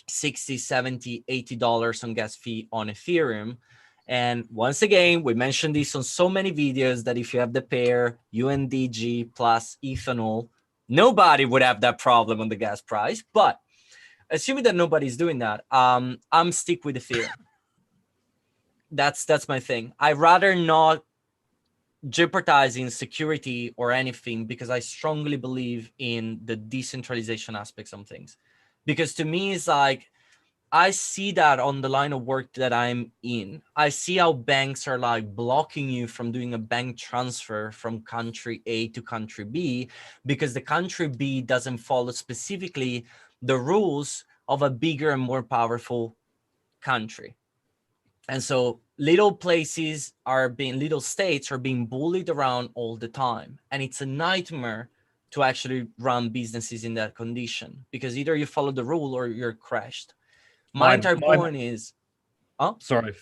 $60, $70, $80 on gas fee on Ethereum. And once again, we mentioned this on so many videos that if you have the pair UNDG plus ethanol, nobody would have that problem on the gas price. But assuming that nobody's doing that, I'm stick with Ethereum. That's my thing. I'd rather not jeopardizing security or anything because I strongly believe in the decentralization aspects of things. Because to me, it's like, I see that on the line of work that I'm in. I see how banks are like blocking you from doing a bank transfer from country A to country B because the country B doesn't follow specifically the rules of a bigger and more powerful country. And so little states are being bullied around all the time. And it's a nightmare to actually run businesses in that condition, because either you follow the rule or you're crashed. My entire point is, sorry,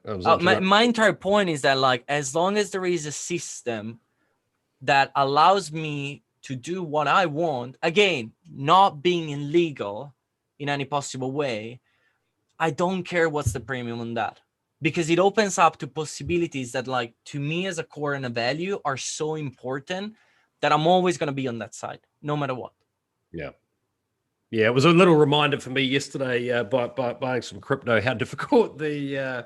I was my entire point is that, like, as long as there is a system that allows me to do what I want, again, not being illegal in any possible way, I don't care what's the premium on that, because it opens up to possibilities that, like, to me as a core and a value are so important that I'm always going to be on that side, no matter what. Yeah. Yeah, it was a little reminder for me yesterday buying some crypto, how difficult the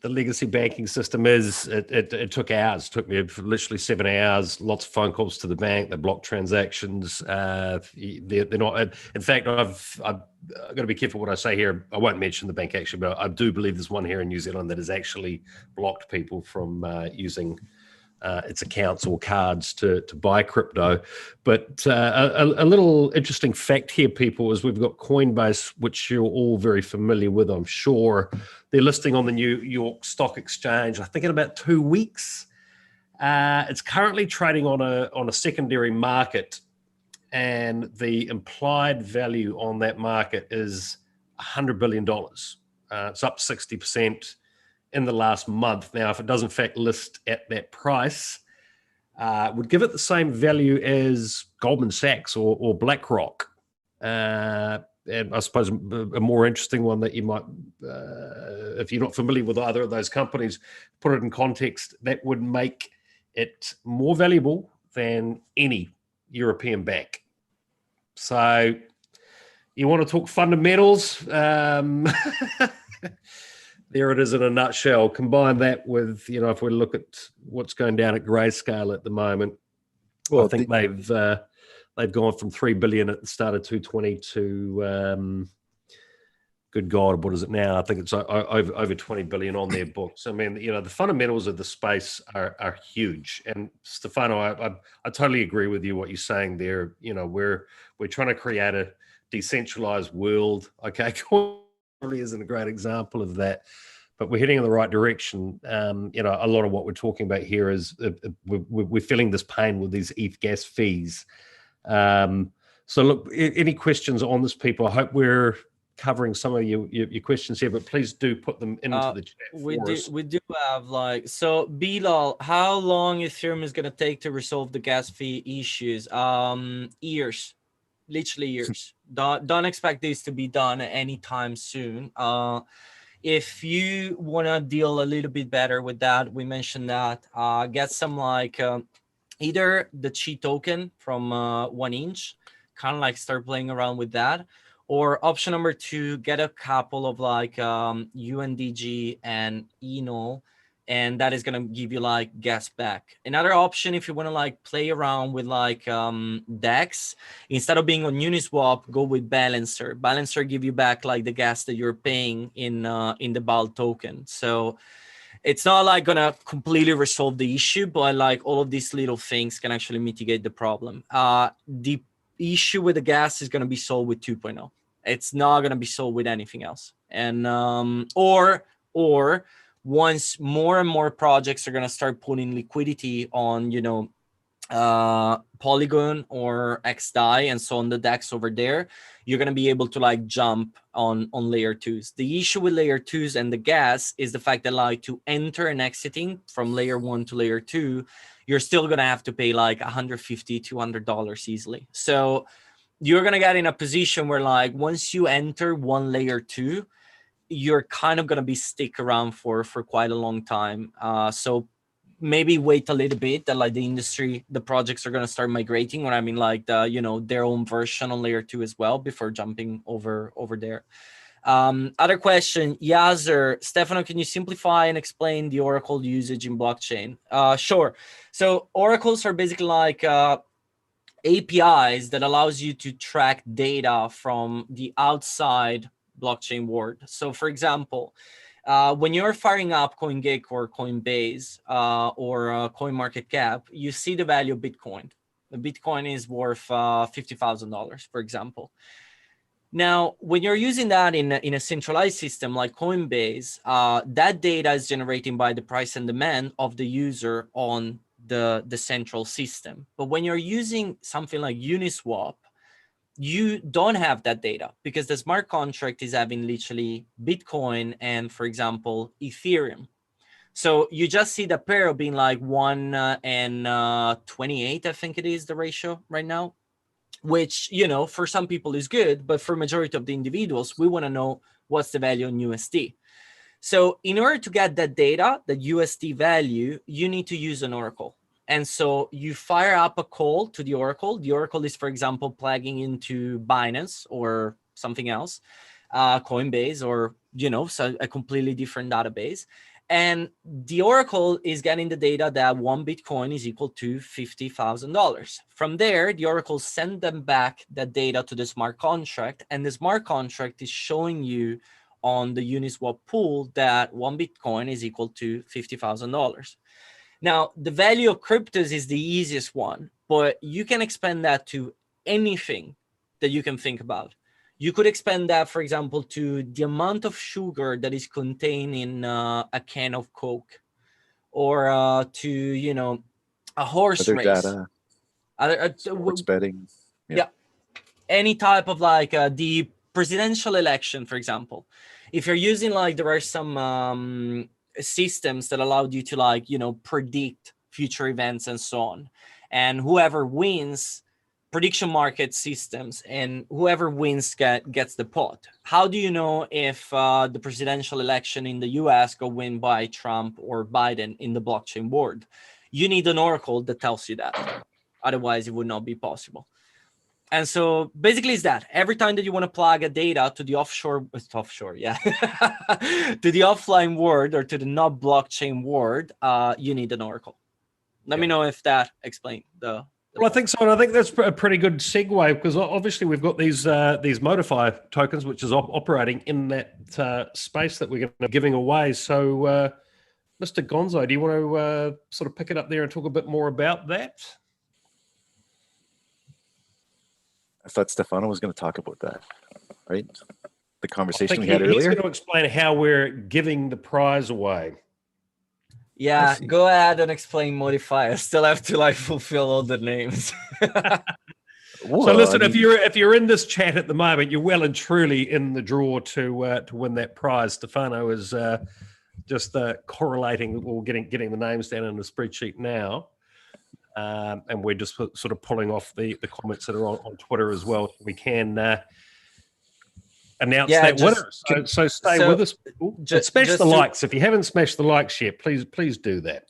legacy banking system is. It took hours. It took me literally 7 hours, lots of phone calls to the bank. They block transactions. They're not. In fact, I've got to be careful what I say here. I won't mention the bank actually, but I do believe there's one here in New Zealand that has actually blocked people from using its accounts or cards to buy crypto. But a little interesting fact here, people, is we've got Coinbase, which you're all very familiar with, I'm sure. They're listing on the New York Stock Exchange, I think in about 2 weeks. It's currently trading on a secondary market, and the implied value on that market is $100 billion. It's up 60% in the last month. Now, if it does in fact list at that price, would give it the same value as Goldman Sachs or BlackRock. And I suppose a more interesting one that you might, if you're not familiar with either of those companies, put it in context, that would make it more valuable than any European bank. So you want to talk fundamentals? There it is in a nutshell. Combine that with, if we look at what's going down at Grayscale at the moment, well, I think they've gone from 3 billion at the start of 2020 to, good God, what is it now? I think it's over 20 billion on their books. I mean, the fundamentals of the space are huge. And Stefano, I totally agree with you what you're saying there. We're trying to create a decentralized world. Okay, probably isn't a great example of that, but we're heading in the right direction. A lot of what we're talking about here is we're feeling this pain with these ETH gas fees. So look, any questions on this, people? I hope we're covering some of your questions here, but please do put them into the chat for us. We do have so Bilal, how long Ethereum is going to take to resolve the gas fee issues? Years. Literally years. Don't expect this to be done anytime soon. If you want to deal a little bit better with that, we mentioned that, get some either the Chi token from 1inch, kind of like start playing around with that, or option number 2, get a couple of UNDG and ENO, and that is going to give you gas back. Another option, if you want to play around with DEX, instead of being on Uniswap, go with Balancer. Balancer give you back the gas that you're paying in the BAL token. So it's not gonna completely resolve the issue, but all of these little things can actually mitigate the problem. The issue with the gas is gonna be solved with 2.0. It's not gonna be solved with anything else. And or once more and more projects are going to start putting liquidity on, Polygon or XDAI and so on the DEX over there, you're going to be able to jump on layer 2s. The issue with layer 2s and the gas is the fact that to enter and exiting from layer 1 to layer 2, you're still going to have to pay $150, $200 easily. So you're going to get in a position where once you enter one layer 2, you're kind of going to be stick around for quite a long time. So maybe wait a little bit that the industry, the projects are going to start migrating, or I mean their own version on layer 2 as well before jumping over there. Other question, Yazer, Stefano, can you simplify and explain the Oracle usage in blockchain? Sure. So oracles are basically APIs that allows you to track data from the outside blockchain world. So for example, when you're firing up CoinGecko or Coinbase or CoinMarketCap, you see the value of Bitcoin. The Bitcoin is worth $50,000, for example. Now, when you're using that in a centralized system like Coinbase, that data is generated by the price and demand of the user on the central system. But when you're using something like Uniswap, you don't have that data because the smart contract is having literally Bitcoin and, for example, Ethereum. So you just see the pair of being like 1 and 28, I think it is the ratio right now, which, you know, for some people is good, but for majority of the individuals, we want to know what's the value in USD. So in order to get that data, the USD value, you need to use an Oracle. And so you fire up a call to the Oracle. The Oracle is, for example, plugging into Binance or something else, Coinbase, or, you know, so a completely different database. And the Oracle is getting the data that 1 Bitcoin is equal to $50,000. From there, the Oracle send them back that data to the smart contract, and the smart contract is showing you on the Uniswap pool that 1 Bitcoin is equal to $50,000. Now, the value of cryptos is the easiest one, but you can expand that to anything that you can think about. You could expand that, for example, to the amount of sugar that is contained in a can of Coke, or to, you know, a horse Other race. data, sports betting. Yeah. Any type of like the presidential election, for example. If you're using like, there are some systems that allowed you to like, you know, predict future events and so on. And whoever wins, prediction market systems, and whoever wins gets the pot. How do you know if the presidential election in the US go win by Trump or Biden in the blockchain world? You need an oracle that tells you that. Otherwise, it would not be possible. And so basically it's that every time that you want to plug a data to the offshore, yeah, to the offline world or to the not blockchain world, you need an oracle. Let me know if that explained the Well, I think so, and I think that's a pretty good segue because obviously we've got these Modify tokens, which is operating in that space that we're going to be giving away. So, Mr. Gonzo, do you want to sort of pick it up there and talk a bit more about that? I thought Stefano was going to talk about that, right? The conversation we I had think he's earlier. going to explain how we're giving the prize away. Yeah, go ahead and explain Modify. I still have to like fulfill all the names. Well, So listen, I mean, if you're in this chat at the moment, you're well and truly in the draw to win that prize. Stefano is just correlating or getting the names down in the spreadsheet now. And we're just sort of pulling off the comments that are on Twitter as well. We can announce that winner. So stay with us, people. Smash the likes. If you haven't smashed the likes yet, please do that.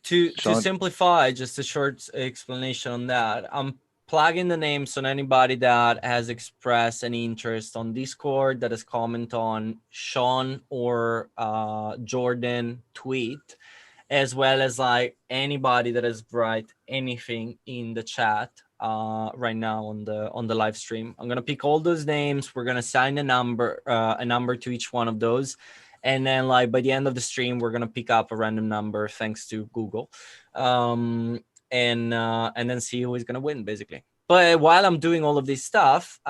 To simplify, just a short explanation on that. I'm plugging the names on anybody that has expressed any interest on Discord, that has commented on Sean or Jordan tweet, as well as like anybody that has write anything in the chat right now on the live stream. I'm gonna pick all those names. We're gonna assign a number to each one of those, and then like by the end of the stream, we're gonna pick up a random number thanks to Google, and then see who is gonna win basically. But while I'm doing all of this stuff,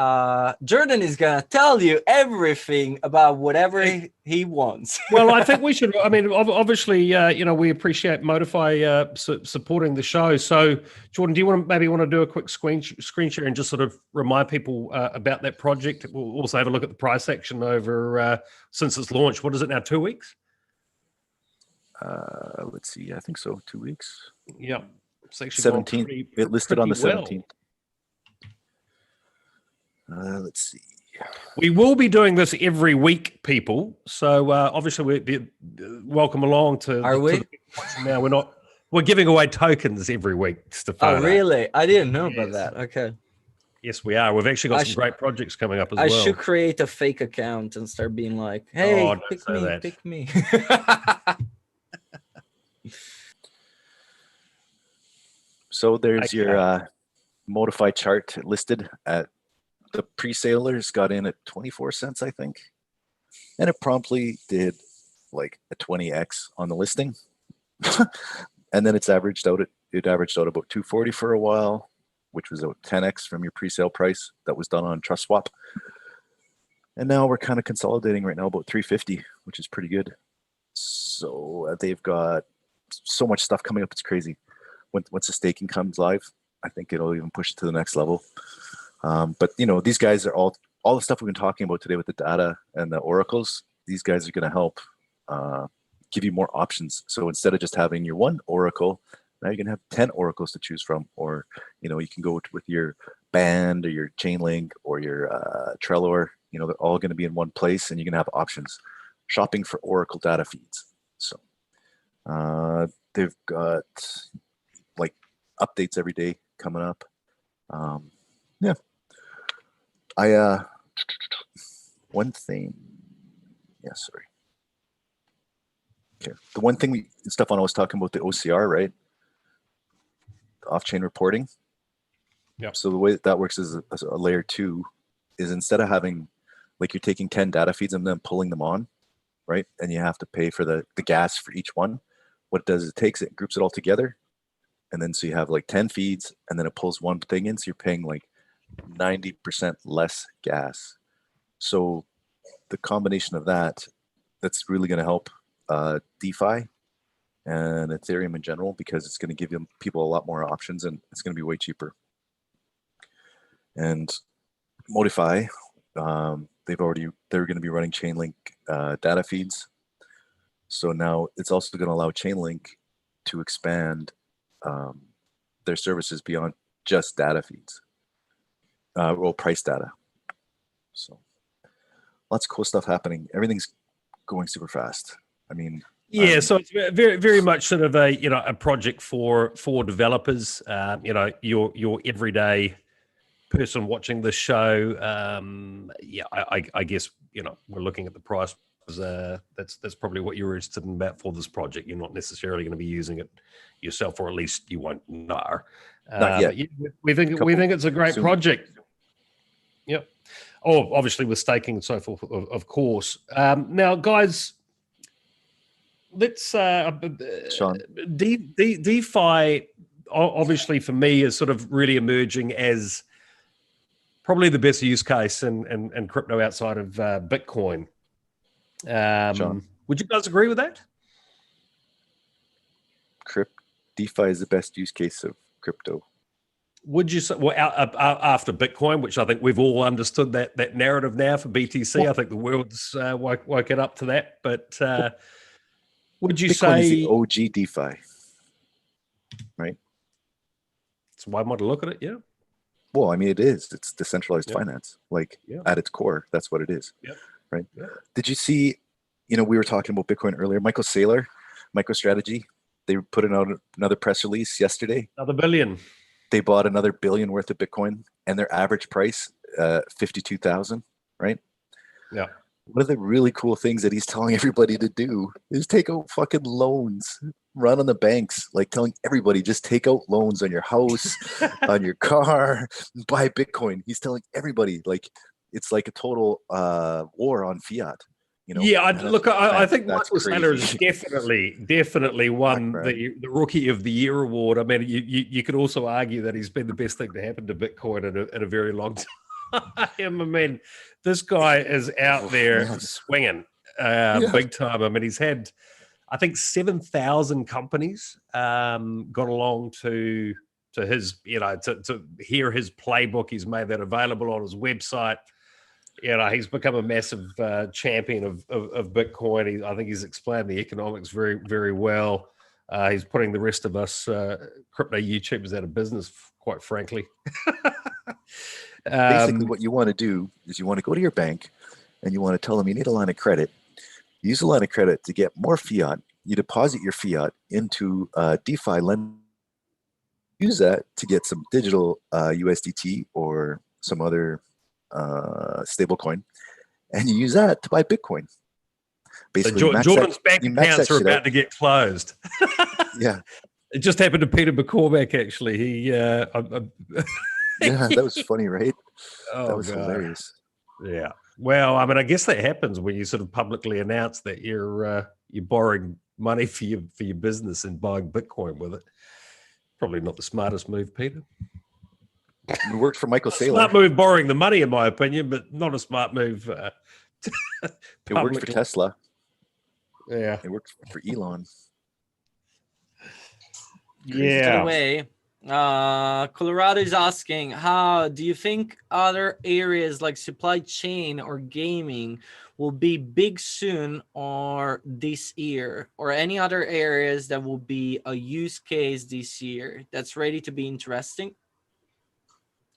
Jordan is going to tell you everything about whatever he wants. Well, I think we should. I mean, obviously, we appreciate Modify supporting the show. So, Jordan, do you want to do a quick screen share and just sort of remind people about that project? We'll also have a look at the price action over since its launch. What is it now, 2 weeks? Let's see. I think so. 2 weeks. Yeah. 17th. It listed on the 17th. Let's see. We will be doing this every week, people. So obviously, we welcome along to. Are we? Now we're giving away tokens every week, Stefano. Oh, really? I didn't know about that. Okay. Yes, we are. We've actually got some great projects coming up as well. I should create a fake account and start being like, "Hey, pick me." So there's your Modify chart listed at. The pre-salers got in at 24 cents, I think. And it promptly did like a 20x on the listing. And then it averaged out about 240 for a while, which was about 10x from your pre-sale price that was done on Trust Swap. And now we're kind of consolidating right now about 350, which is pretty good. So they've got so much stuff coming up, it's crazy. once the staking comes live, I think it'll even push it to the next level. But these guys are all the stuff we've been talking about today with the data and the oracles. These guys are going to help give you more options. So instead of just having your one oracle, now you're going to have 10 oracles to choose from, or you can go with your Band or your Chainlink or your Trello. They're all going to be in one place, and you're going to have options. Shopping for oracle data feeds. So they've got like updates every day coming up. Yeah. One thing. Yeah, sorry. Okay. The one thing Stefan was talking about, the OCR, right? The off-chain reporting. Yeah. So the way that works is a layer 2 is, instead of having, like, you're taking 10 data feeds and then pulling them on, right? And you have to pay for the gas for each one. What it does is it takes it, groups it all together. And then so you have like 10 feeds, and then it pulls one thing in. So you're paying like 90% less gas. So the combination of that's really going to help DeFi and Ethereum in general, because it's going to give people a lot more options, and it's going to be way cheaper. And Modify, they're going to be running Chainlink data feeds. So now it's also going to allow Chainlink to expand their services beyond just data feeds, or price data. So lots of cool stuff happening. Everything's going super fast. I mean, yeah, so it's very, very much sort of a project for developers. Your everyday person watching the show. I guess we're looking at the price. That's probably what you're interested in about for this project. You're not necessarily going to be using it yourself, or at least you won't know. Not yet. But we think it's a great project. Yep. Oh, obviously with staking and so forth, of course. Now, guys, let's Sean. DeFi obviously for me is sort of really emerging as probably the best use case in crypto outside of Bitcoin. Would you guys agree with that? DeFi is the best use case of crypto. Would you say, well, after Bitcoin, which I think we've all understood that narrative now for BTC, I think the world's woken up to that. But would you Bitcoin say is the OG DeFi, right? It's one way to look at it, yeah. Well, I mean, it is. It's decentralized finance, at its core. That's what it is, right? Yeah. Did you see? We were talking about Bitcoin earlier. Michael Saylor, MicroStrategy, they put out another press release yesterday. Another billion. They bought another billion worth of Bitcoin, and their average price, 52,000, right? Yeah. One of the really cool things that he's telling everybody to do is take out fucking loans, run on the banks, like telling everybody just take out loans on your house, on your car, buy Bitcoin. He's telling everybody, like, it's like a total war on fiat. Yeah, I think Michael Saylor has definitely won the Rookie of the Year award. I mean, you could also argue that he's been the best thing to happen to Bitcoin in a very long time. I mean, this guy is out there swinging big time. I mean, he's had, I think, 7,000 companies gone along to his, to hear his playbook. He's made that available on his website. He's become a massive champion of Bitcoin. I think he's explained the economics very, very well. He's putting the rest of us crypto YouTubers out of business, quite frankly. Basically, what you want to do is you want to go to your bank and you want to tell them you need a line of credit. Use a line of credit to get more fiat. You deposit your fiat into DeFi lend. Use that to get some digital USDT or some other stable coin, and you use that to buy Bitcoin. Basically, so Jordan's bank accounts are about to get closed. Yeah, it just happened to Peter McCormack. Actually, he yeah, that was funny, right? That was hilarious. Yeah. Well, I mean, I guess that happens when you sort of publicly announce that you're borrowing money for your business and buying Bitcoin with it. Probably not the smartest move, Peter. It worked for Michael Saylor. Smart move borrowing the money, in my opinion, but not a smart move. It worked for Tesla. Yeah. It worked for Elon. Yeah. Away. Colorado is asking, how do you think other areas like supply chain or gaming will be big soon or this year, or any other areas that will be a use case this year that's ready to be interesting?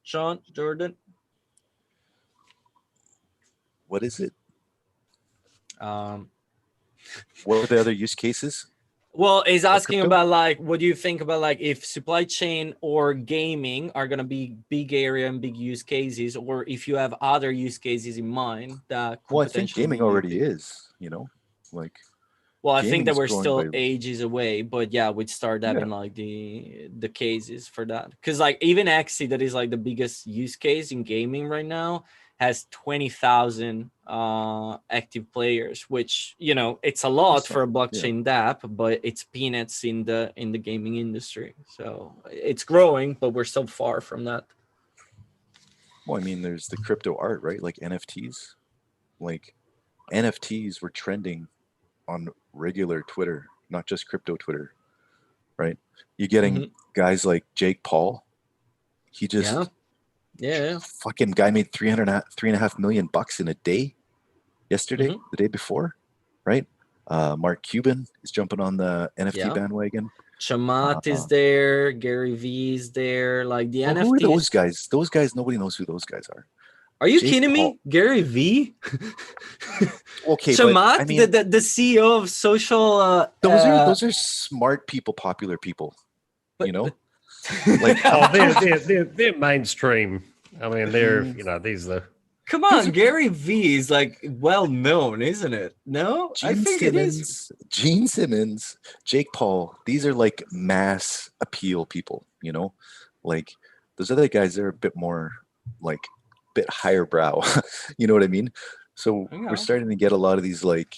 Sean, Jordan? What is it? Um, What are the other use cases? Well, he's asking crypto? about like, what do you think about like if supply chain or gaming are gonna be big area and big use cases, or if you have other use cases in mind that could Well, I think potentially gaming be already big. is, like Well, I think that gaming's we're growing still by ages away, but yeah, we'd start Yeah. having like the cases for that. Because like even Axie, that is like the biggest use case in gaming right now, has 20,000 active players, which it's a lot That's for a not- yeah. blockchain dApp, but it's peanuts in the gaming industry. So it's growing, but we're still far from that. Well, I mean, there's the crypto art, right? Like NFTs. Like NFTs were trending on regular Twitter, not just crypto Twitter, right? You're getting guys like Jake Paul. He just Yeah. fucking guy made $3.5 million in a day yesterday, the day before, right? Mark Cuban is jumping on the NFT bandwagon. Shamat is there, Gary Vee is there, like the NFTs. Who are those guys? Those guys, nobody knows who those guys are. Are you kidding me? Gary Vee? Okay, Shamat, but I mean, the CEO of social. those are smart people, popular people. Like they're mainstream. I mean, they're these are. Come on, Gary Vee is like well known, isn't it? No, I think it is. Gene Simmons, Jake Paul. These are like mass appeal people. Like those other guys. They're a bit more like bit higher brow. You know what I mean? So we're starting to get a lot of these like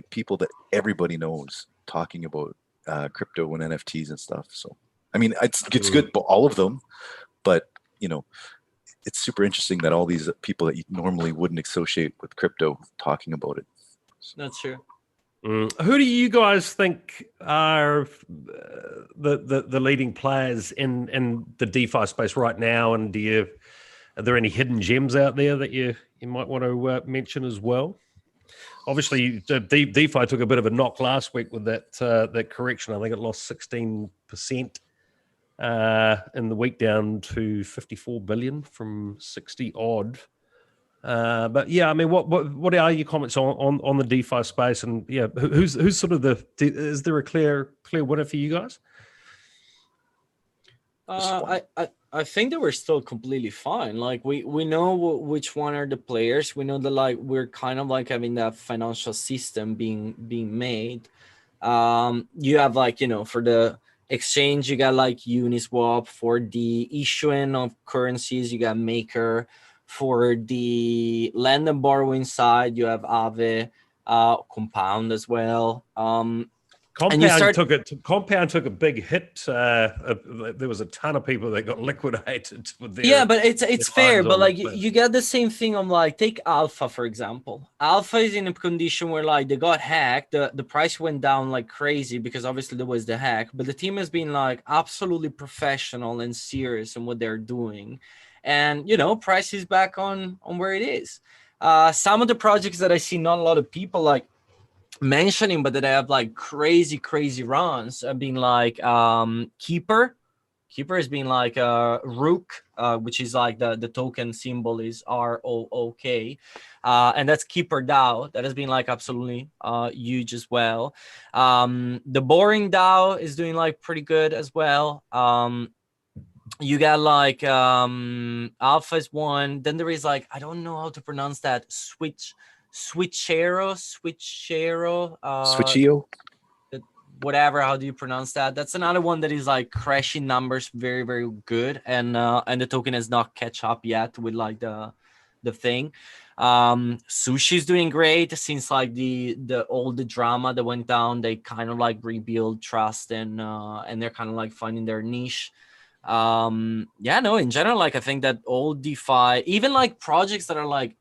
people that everybody knows talking about crypto and NFTs and stuff. So I mean, it's good, all of them, but it's super interesting that all these people that you normally wouldn't associate with crypto talking about it. That's true. Who do you guys think are the leading players in the DeFi space right now? And are there any hidden gems out there that you might want to mention as well? Obviously, DeFi took a bit of a knock last week with that correction. I think it lost 16% in the week, down to 54 billion from 60 odd. But yeah, I mean, what are your comments on the DeFi space? And yeah, who's sort of is there a clear winner for you guys? I think that we're still completely fine. Like we know which one are the players. We know that like we're kind of like having that financial system being made. You have like for the exchange, you got like Uniswap. For the issuing of currencies, you got Maker. For the lend and borrowing side, you have Aave, Compound as well. Compound took a big hit. There was a ton of people that got liquidated with their, but it's fair. But like you get the same thing on like take Alpha for example. Alpha is in a condition where like they got hacked. The price went down like crazy because obviously there was the hack. But the team has been like absolutely professional and serious in what they're doing, and price is back on where it is. Some of the projects that I see not a lot of people like mentioning, but that I have like crazy runs have been like Keeper has been like Rook, which is like the token symbol is ROOK, and that's Keeper DAO. That has been like absolutely huge as well. The Boring DAO is doing like pretty good as well. You got like Alpha is one. Then there is like, I don't know how to pronounce that, Switchero, Switchio, whatever. How do you pronounce that? That's another one that is like crashing numbers very, very good, and the token has not catch up yet with like the thing. Sushi is doing great since like all the drama that went down. They kind of like rebuild trust, and they're kind of like finding their niche. In general, like I think that all DeFi, even like projects that are like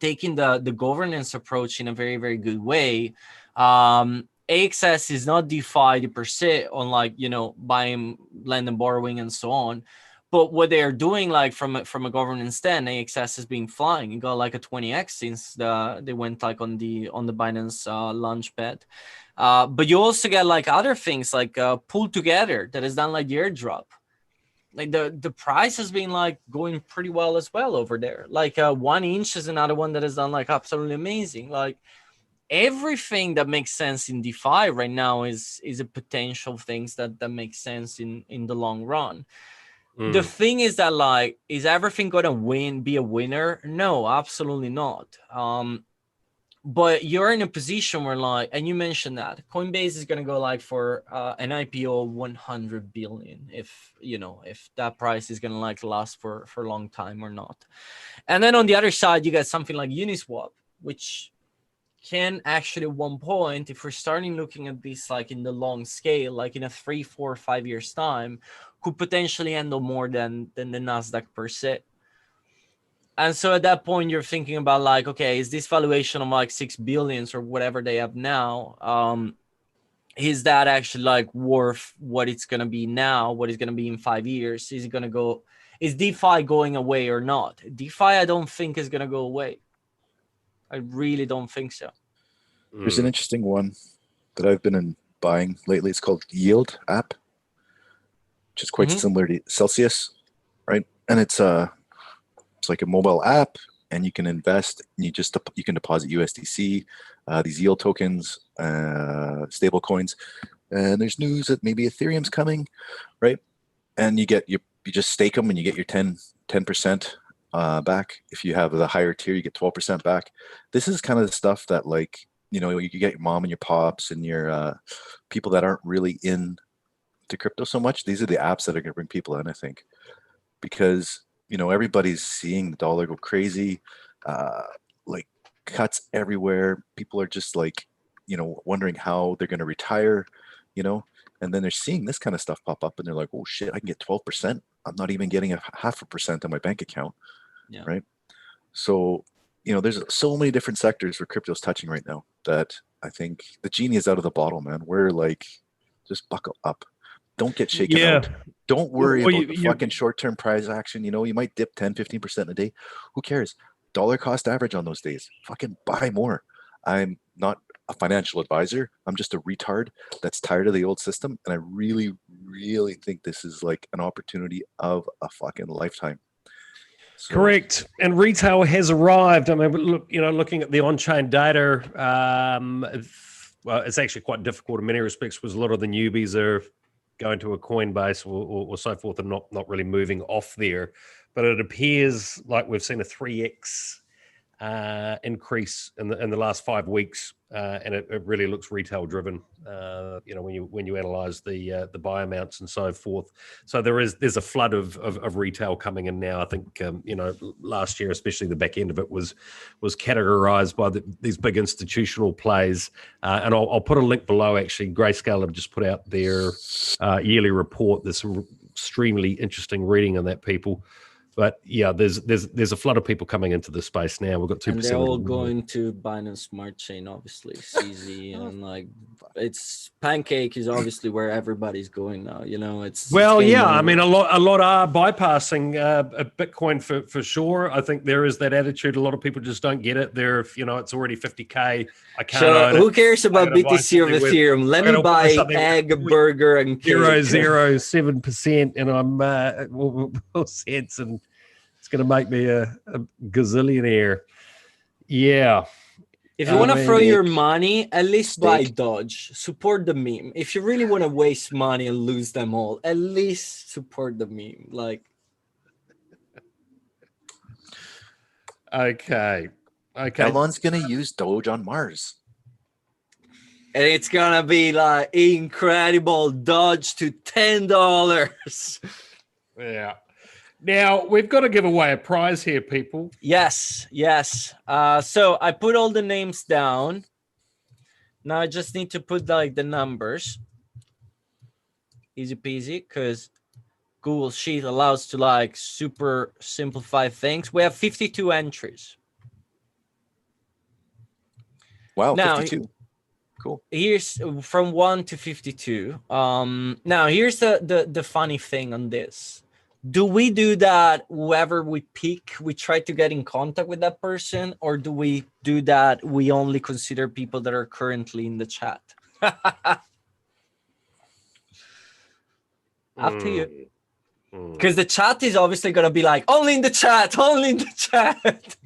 taking the governance approach in a very, very good way, AXS is not DeFi per se on like, you know, buying, lending, borrowing, and so on. But what they are doing, like from a governance stand, AXS has been flying. It got like a 20x since they went like on the Binance launchpad. But you also get like other things like Pull Together that has done like the airdrop. Like the price has been like going pretty well as well over there. Like 1 inch is another one that has done like absolutely amazing. Like everything that makes sense in DeFi right now is a potential things that make sense in the long run. The thing is that, like, is everything gonna be a winner? No, absolutely not. But you're in a position where, like, and you mentioned that Coinbase is gonna go like for an IPO 100 billion, if you know, if that price is gonna like last for a long time or not. And then on the other side, you got something like Uniswap, which can actually at one point, if we're starting looking at this like in the long scale, like in a 3, 4, 5 years time, could potentially handle more than the Nasdaq per se. And so at that point, you're thinking about like, okay, is this valuation of like 6 billions or whatever they have now, is that actually like worth what it's gonna be now, what it's gonna be in 5 years? Is it gonna go? Is DeFi going away or not? DeFi, I don't think is gonna go away. I really don't think so. There's an interesting one that I've been buying lately. It's called Yield app, which is quite similar to Celsius, right? And it's like a mobile app, and you can invest. And you can deposit USDC, these yield tokens, stable coins, and there's news that maybe Ethereum's coming, right? And you just stake them, and you get your 10% back. If you have the higher tier, you get 12% back. This is kind of the stuff that, like, you know, you get your mom and your pops and your people that aren't really into crypto so much. These are the apps that are going to bring people in, I think, because, you know, everybody's seeing the dollar go crazy, like cuts everywhere. People are just like, you know, wondering how they're going to retire, you know, and then they're seeing this kind of stuff pop up, and they're like, oh shit, I can get 12%. I'm not even getting a 0.5% on my bank account. Yeah. Right. So, you know, there's so many different sectors where crypto's touching right now that I think the genie is out of the bottle, man. We're like, just buckle up. Don't get shaken out. Don't worry about the fucking short-term price action. You know, you might dip 10, 15% in a day. Who cares? Dollar cost average on those days. Fucking buy more. I'm not a financial advisor. I'm just a retard that's tired of the old system. And I really, really think this is like an opportunity of a fucking lifetime. So, correct. And retail has arrived. I mean, look, you know, looking at the on-chain data, well, it's actually quite difficult in many respects because a lot of the newbies are going to a Coinbase or so forth and not really moving off there. But it appears like we've seen a 3x increase in the last 5 weeks, and it really looks retail driven. You know, when you analyze the buy amounts and so forth. So there's a flood of retail coming in now. I think you know, last year, especially the back end of it was categorized by these big institutional plays. And I'll put a link below. Actually, Grayscale have just put out their yearly report. There's some extremely interesting reading on that, people. But yeah, there's a flood of people coming into the space now. We've got 2%. And they're all going to Binance Smart Chain, obviously. CZ and like, it's Pancake is obviously where everybody's going now. You know, it's yeah. over. I mean, a lot are bypassing Bitcoin for sure. I think there is that attitude. A lot of people just don't get it. They're, you know, it's already 50K. I can't. So own who it. cares about BTC or Ethereum? Let me buy egg, burger, and cake. 0.007%, and I'm cents, and it's going to make me a gazillionaire. Yeah. If you want to throw your money, at least buy Dodge. Support the meme. If you really want to waste money and lose them all, at least support the meme. Like, okay. Elon's gonna use Doge on Mars, and it's gonna be like incredible. Dodge to $10. Yeah. Now, we've got to give away a prize here, people. Yes. So I put all the names down. Now I just need to put like the numbers. Easy peasy, because Google Sheet allows to like super simplify things. We have 52 entries. Wow, now, 52. Cool. Here's from 1 to 52. Now here's the funny thing on this. Do we do that whoever we pick, we try to get in contact with that person, or do we do that we only consider people that are currently in the chat? Up to you. Because the chat is obviously going to be like, only in the chat, only in the chat.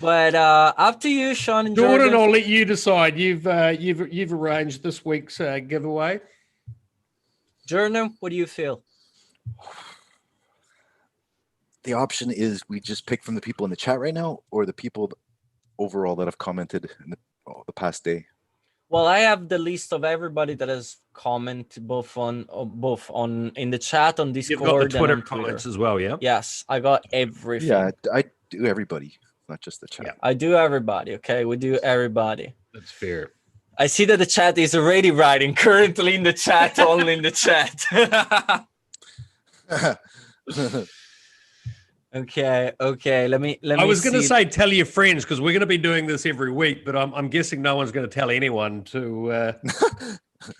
But up to you, Sean and Jordan, I'll let you decide. You've arranged this week's giveaway. Jordan, what do you feel? The option is we just pick from the people in the chat right now, or the people overall that have commented in the past day. Well, I have the list of everybody that has commented both on in the chat on Discord. You've got the Twitter and on comments Twitter as well, yeah? Yes, I got everything. Yeah, I do everybody, not just the chat. Yeah. I do everybody. Okay, we do everybody. That's fair. I see that the chat is already writing currently in the chat, only in the chat. Okay. Let me. I was going to say tell your friends, because we're going to be doing this every week, but I'm guessing no one's going to tell anyone to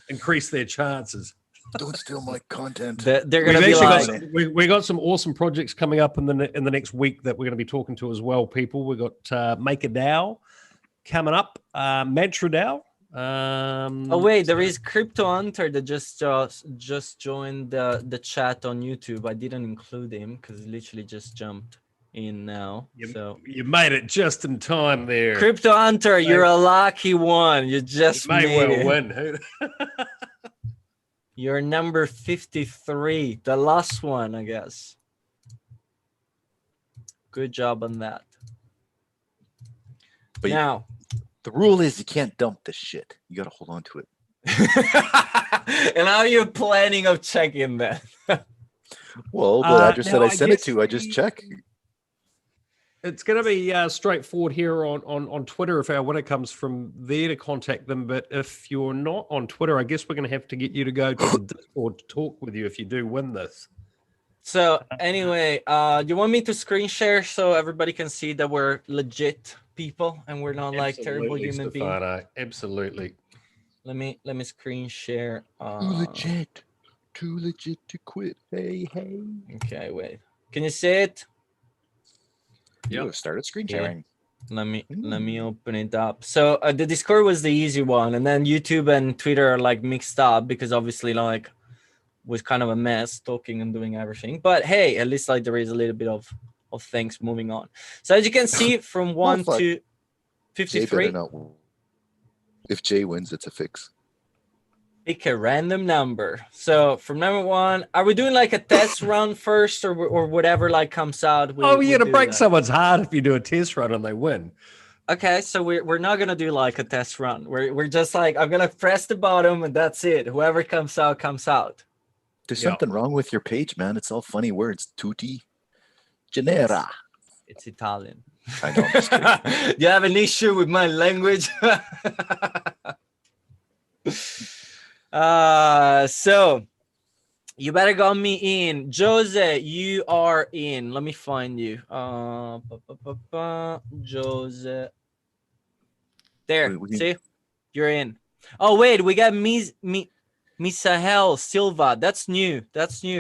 increase their chances. Don't steal my content. They're going to be like, we got some awesome projects coming up in the next week that we're going to be talking to as well. People, we got Make a DAO coming up, Mantra DAO. Oh wait, there is Crypto Hunter that just joined the chat on YouTube. I didn't include him because he literally just jumped in now. So you made it just in time there. Crypto Hunter, you're a lucky one. You just may made well it. win. You're number 53, the last one, I guess. Good job on that. But now. The rule is you can't dump the shit. You got to hold on to it. And how are you planning of checking that? Well, the address that I sent it to, I just check. It's going to be straightforward here on Twitter when it comes from there to contact them. But if you're not on Twitter, I guess we're going to have to get you to go to the Discord to talk with you if you do win this. So anyway, you want me to screen share so everybody can see that we're legit people and we're not like terrible human beings? Absolutely. Let me screen share. Too legit to quit. Hey. Okay, wait. Can you see it? You have started screen sharing. Let me open it up. So the Discord was the easy one, and then YouTube and Twitter are like mixed up because obviously like was kind of a mess talking and doing everything. But hey, at least like there is a little bit of things moving on. So as you can see, from 1 to 53. If Jay wins, it's a fix. Pick a random number. So from number 1, are we doing like a test run first, or whatever like comes out? To break someone's heart if you do a test run and they win. Okay, so we're not gonna do like a test run. We're just like, I'm gonna press the bottom and that's it. Whoever comes out comes out. There's something wrong with your page, man. It's all funny words. Tutti genera. It's Italian. I know. I'm just kidding. You have an issue with my language? So you better got me in. Jose, you are in. Let me find you. Jose. There. See? You're in. Oh, wait. We got Misael Silva. That's new.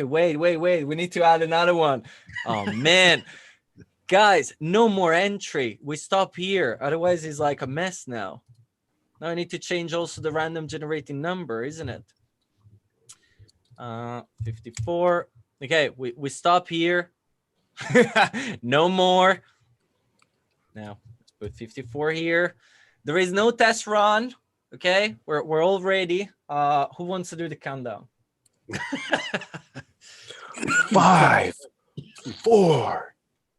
Wait. We need to add another one. Oh, man. Guys, no more entry. We stop here. Otherwise, it's like a mess now. Now I need to change also the random generating number, isn't it? 54. Okay, we stop here. No more. Now let's put 54 here. There is no test run. Okay, we're all ready. Who wants to do the countdown? 5, 4,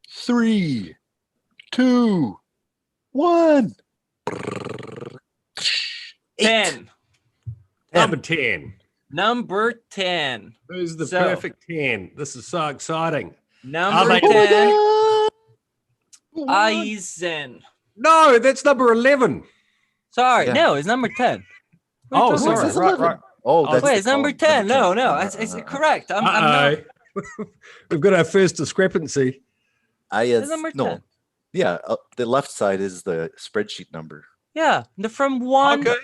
3, 2, 1. 10. Number 10. Number 10. Who's the perfect 10? This is so exciting. Number 10. Eisen. No, that's number 11. Sorry, no, it's number 10. Oh, sorry. Right. Oh, that's wait, it's number 10. No, it's correct. I'm We've got our first discrepancy. It's number 10. Yeah, the left side is the spreadsheet number. Yeah, from 1 Okay.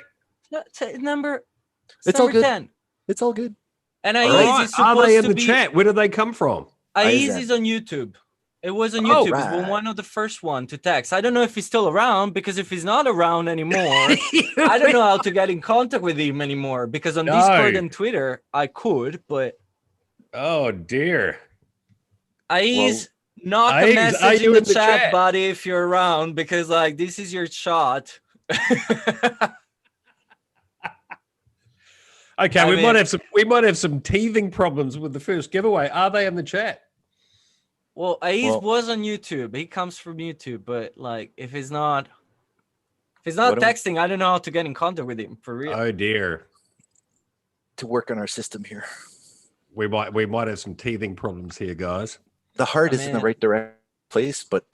to number. It's all number good. 10. It's all good. And All Aiz right. is Are supposed they in to the be. chat? Where did they come from? Aiz Aizen. is on YouTube. It was on Oh, YouTube. It's right. one of the first one to text. I don't know if he's still around, because if he's not around anymore, I don't know how to get in contact with him anymore, because on No. Discord and Twitter I could, but Oh dear. Aiz, knock a Aiz, are message you in the in the chat, chat? buddy, if you're around, because like this is your shot. Okay, I we mean- might have some teething problems with the first giveaway. Are they in the chat? Well, Aiz Well- was on YouTube. He comes from YouTube, but like if he's not Why don't we- texting, I don't know how to get in contact with him for real. Oh dear. To work on our system here. We might have some teething problems here, guys. The heart I is in the mean- right direct place, but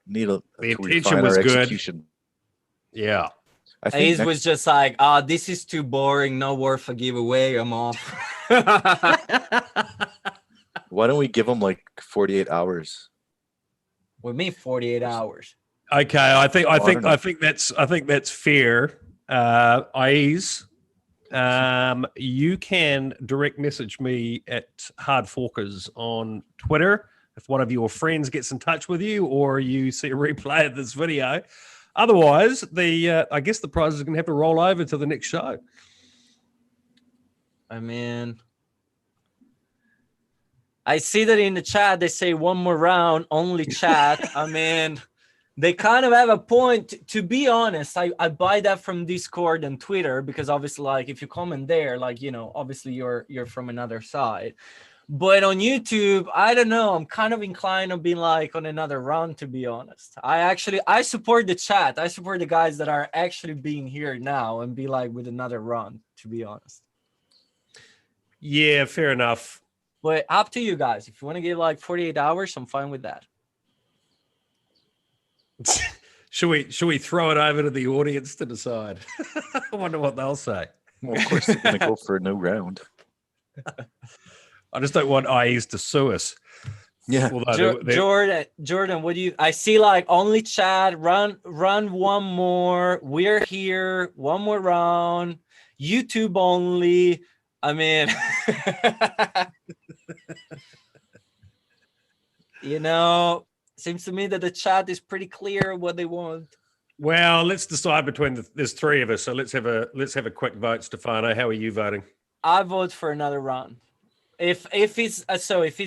need to intention refine was our good. execution. Yeah. I think Aiz was just like, this is too boring, not worth a giveaway, I'm off. why don't we give them like 48 hours? With me, 48 hours. Okay, I think don't know. that's fair. Aiz, you can direct message me at HardForkers on Twitter if one of your friends gets in touch with you, or you see a replay of this video. Otherwise, I guess the prize is going to have to roll over to the next show. I mean, I see that in the chat, they say one more round, only chat. I mean, they kind of have a point. To be honest, I buy that from Discord and Twitter, because obviously, like, if you comment there, like, you know, obviously you're from another side. But on YouTube, I don't know. I'm kind of inclined on being like on another round, to be honest. I support the chat. I support the guys that are actually being here now and be like with another round, to be honest. Yeah, fair enough. But up to you guys. If you want to give like 48 hours, I'm fine with that. Should we throw it over to the audience to decide? I wonder what they'll say. Well, of course, they're going to go for a no round. I just don't want IEs to sue us. Yeah. Although Jordan, what do you? I see like only chat. Run one more. We're here. One more round. YouTube only. I mean, you know, seems to me that the chat is pretty clear what they want. Well, let's decide between there's three of us, so let's have a quick vote. Stefano, how are you voting? I vote for another round. If it's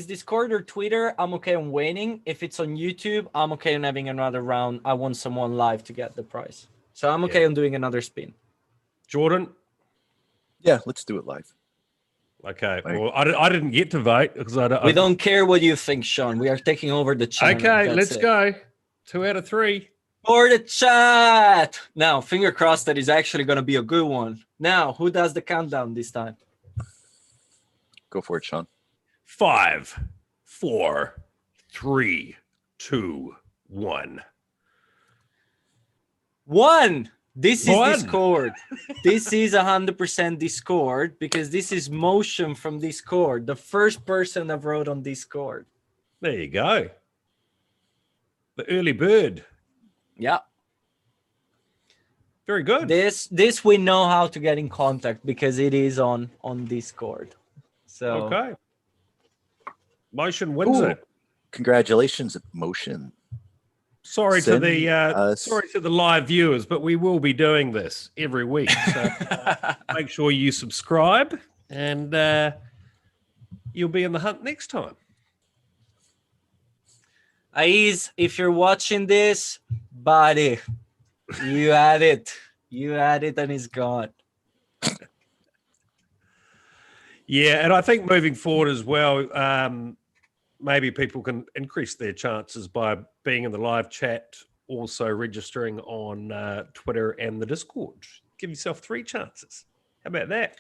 Discord or Twitter, I'm okay on waiting. If it's on YouTube, I'm okay on having another round. I want someone live to get the prize, so I'm okay on doing another spin. Jordan? Yeah, let's do it live. Okay. Right. Well, I didn't get to vote because We don't care what you think, Sean. We are taking over the channel. Okay, That's let's it. go. 2 out of 3. For the chat. Now, finger crossed that is actually going to be a good one. Now, who does the countdown this time? Go for it, Sean. 5, 4, 3, 2, 1. 1. This is One. Discord. This is 100% Discord, because this is motion from Discord. The first person that wrote on Discord. There you go. The early bird. Yeah. Very good. This we know how to get in contact, because it is on Discord. So Okay. Motion wins Ooh. it. Congratulations, Motion. Sorry Send to the us- sorry to the live viewers, but we will be doing this every week. So make sure you subscribe, and you'll be in the hunt next time. Aiz, if you're watching this, buddy, you had it. You had it, and it's gone. Yeah, and I think moving forward as well, maybe people can increase their chances by being in the live chat, also registering on Twitter and the Discord. Give yourself 3 chances. How about that?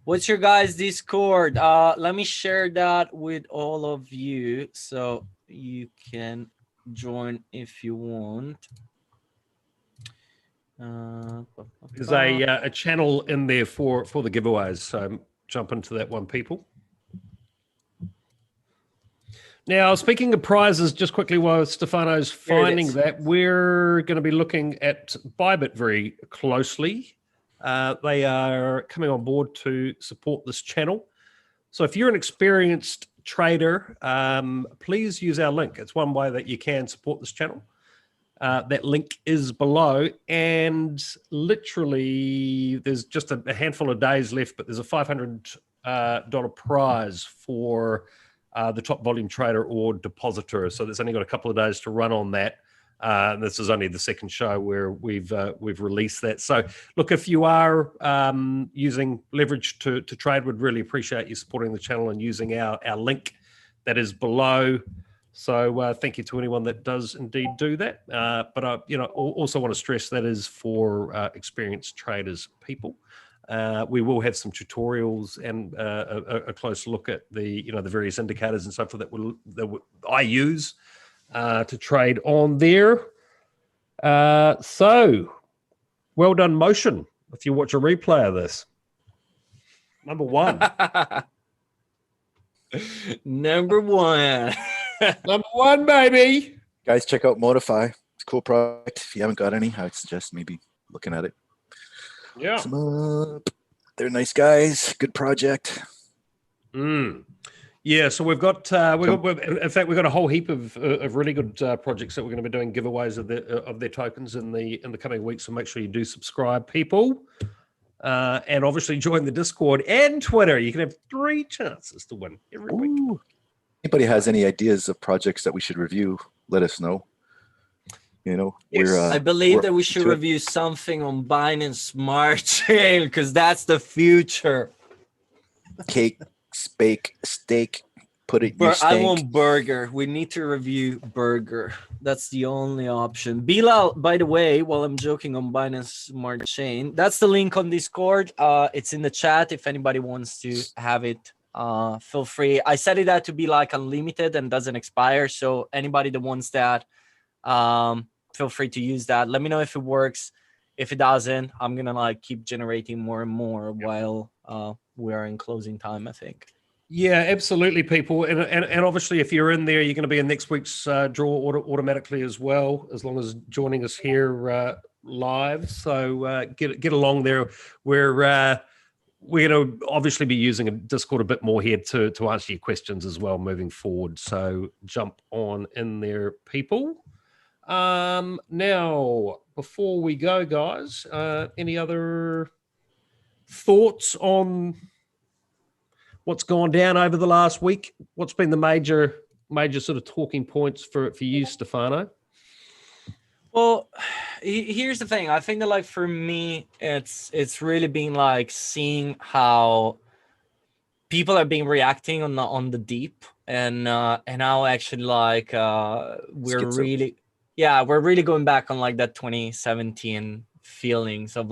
What's your guys' Discord? Let me share that with all of you so you can join if you want. There's a channel in there for the giveaways, so jump into that one, people. Now, speaking of prizes, just quickly while Stefano's Here it finding is. that, we're going to be looking at Bybit very closely. They are coming on board to support this channel. So if you're an experienced trader, please use our link. It's one way that you can support this channel. That link is below, and literally there's just a handful of days left, but there's a $500 prize for the top volume trader or depositor. So there's only got a couple of days to run on that. And this is only the second show where we've released that. So look, if you are using leverage to trade, we'd really appreciate you supporting the channel and using our link that is below. So thank you to anyone that does indeed do that. But I also want to stress that is for experienced traders, people. We will have some tutorials and a close look at the various indicators and so forth that I use to trade on there. So well done, Motion. If you watch a replay of this, number one. Number one. Number one, baby. Guys, check out Modify. It's a cool product. If you haven't got any, I would suggest maybe looking at it. Yeah. Some up. They're nice guys. Good project. Yeah, so we've got in fact we've got a whole heap of really good projects that we're going to be doing giveaways of their tokens in the coming weeks. So make sure you do subscribe, people, and obviously join the Discord and Twitter. You can have 3 chances to win every week. Ooh. Anybody has any ideas of projects that we should review? Let us know. Yes. I believe that we should review something on Binance Smart Chain because that's the future. Cake, steak, put it in your steak. I want burger. We need to review burger. That's the only option. Bilal, by the way, while I'm joking on Binance Smart Chain, that's the link on Discord. It's in the chat if anybody wants to have it. Feel free. I set it out to be like unlimited and doesn't expire. So anybody that wants that, feel free to use that. Let me know if it works. If it doesn't, I'm gonna keep generating more and more while we are in closing time, I think. Yeah, absolutely, people. And obviously, if you're in there, you're going to be in next week's draw automatically as well, as long as joining us here live. So get along there. We're going to obviously be using a Discord a bit more here to answer your questions as well moving forward. So jump on in there, people. Now, before we go, guys, any other thoughts on what's gone down over the last week? What's been the major sort of talking points for you, Stefano? Well, here's the thing. I think that for me, it's really been seeing how people are being reacting on the deep and how actually we're really going back on that 2017 feelings of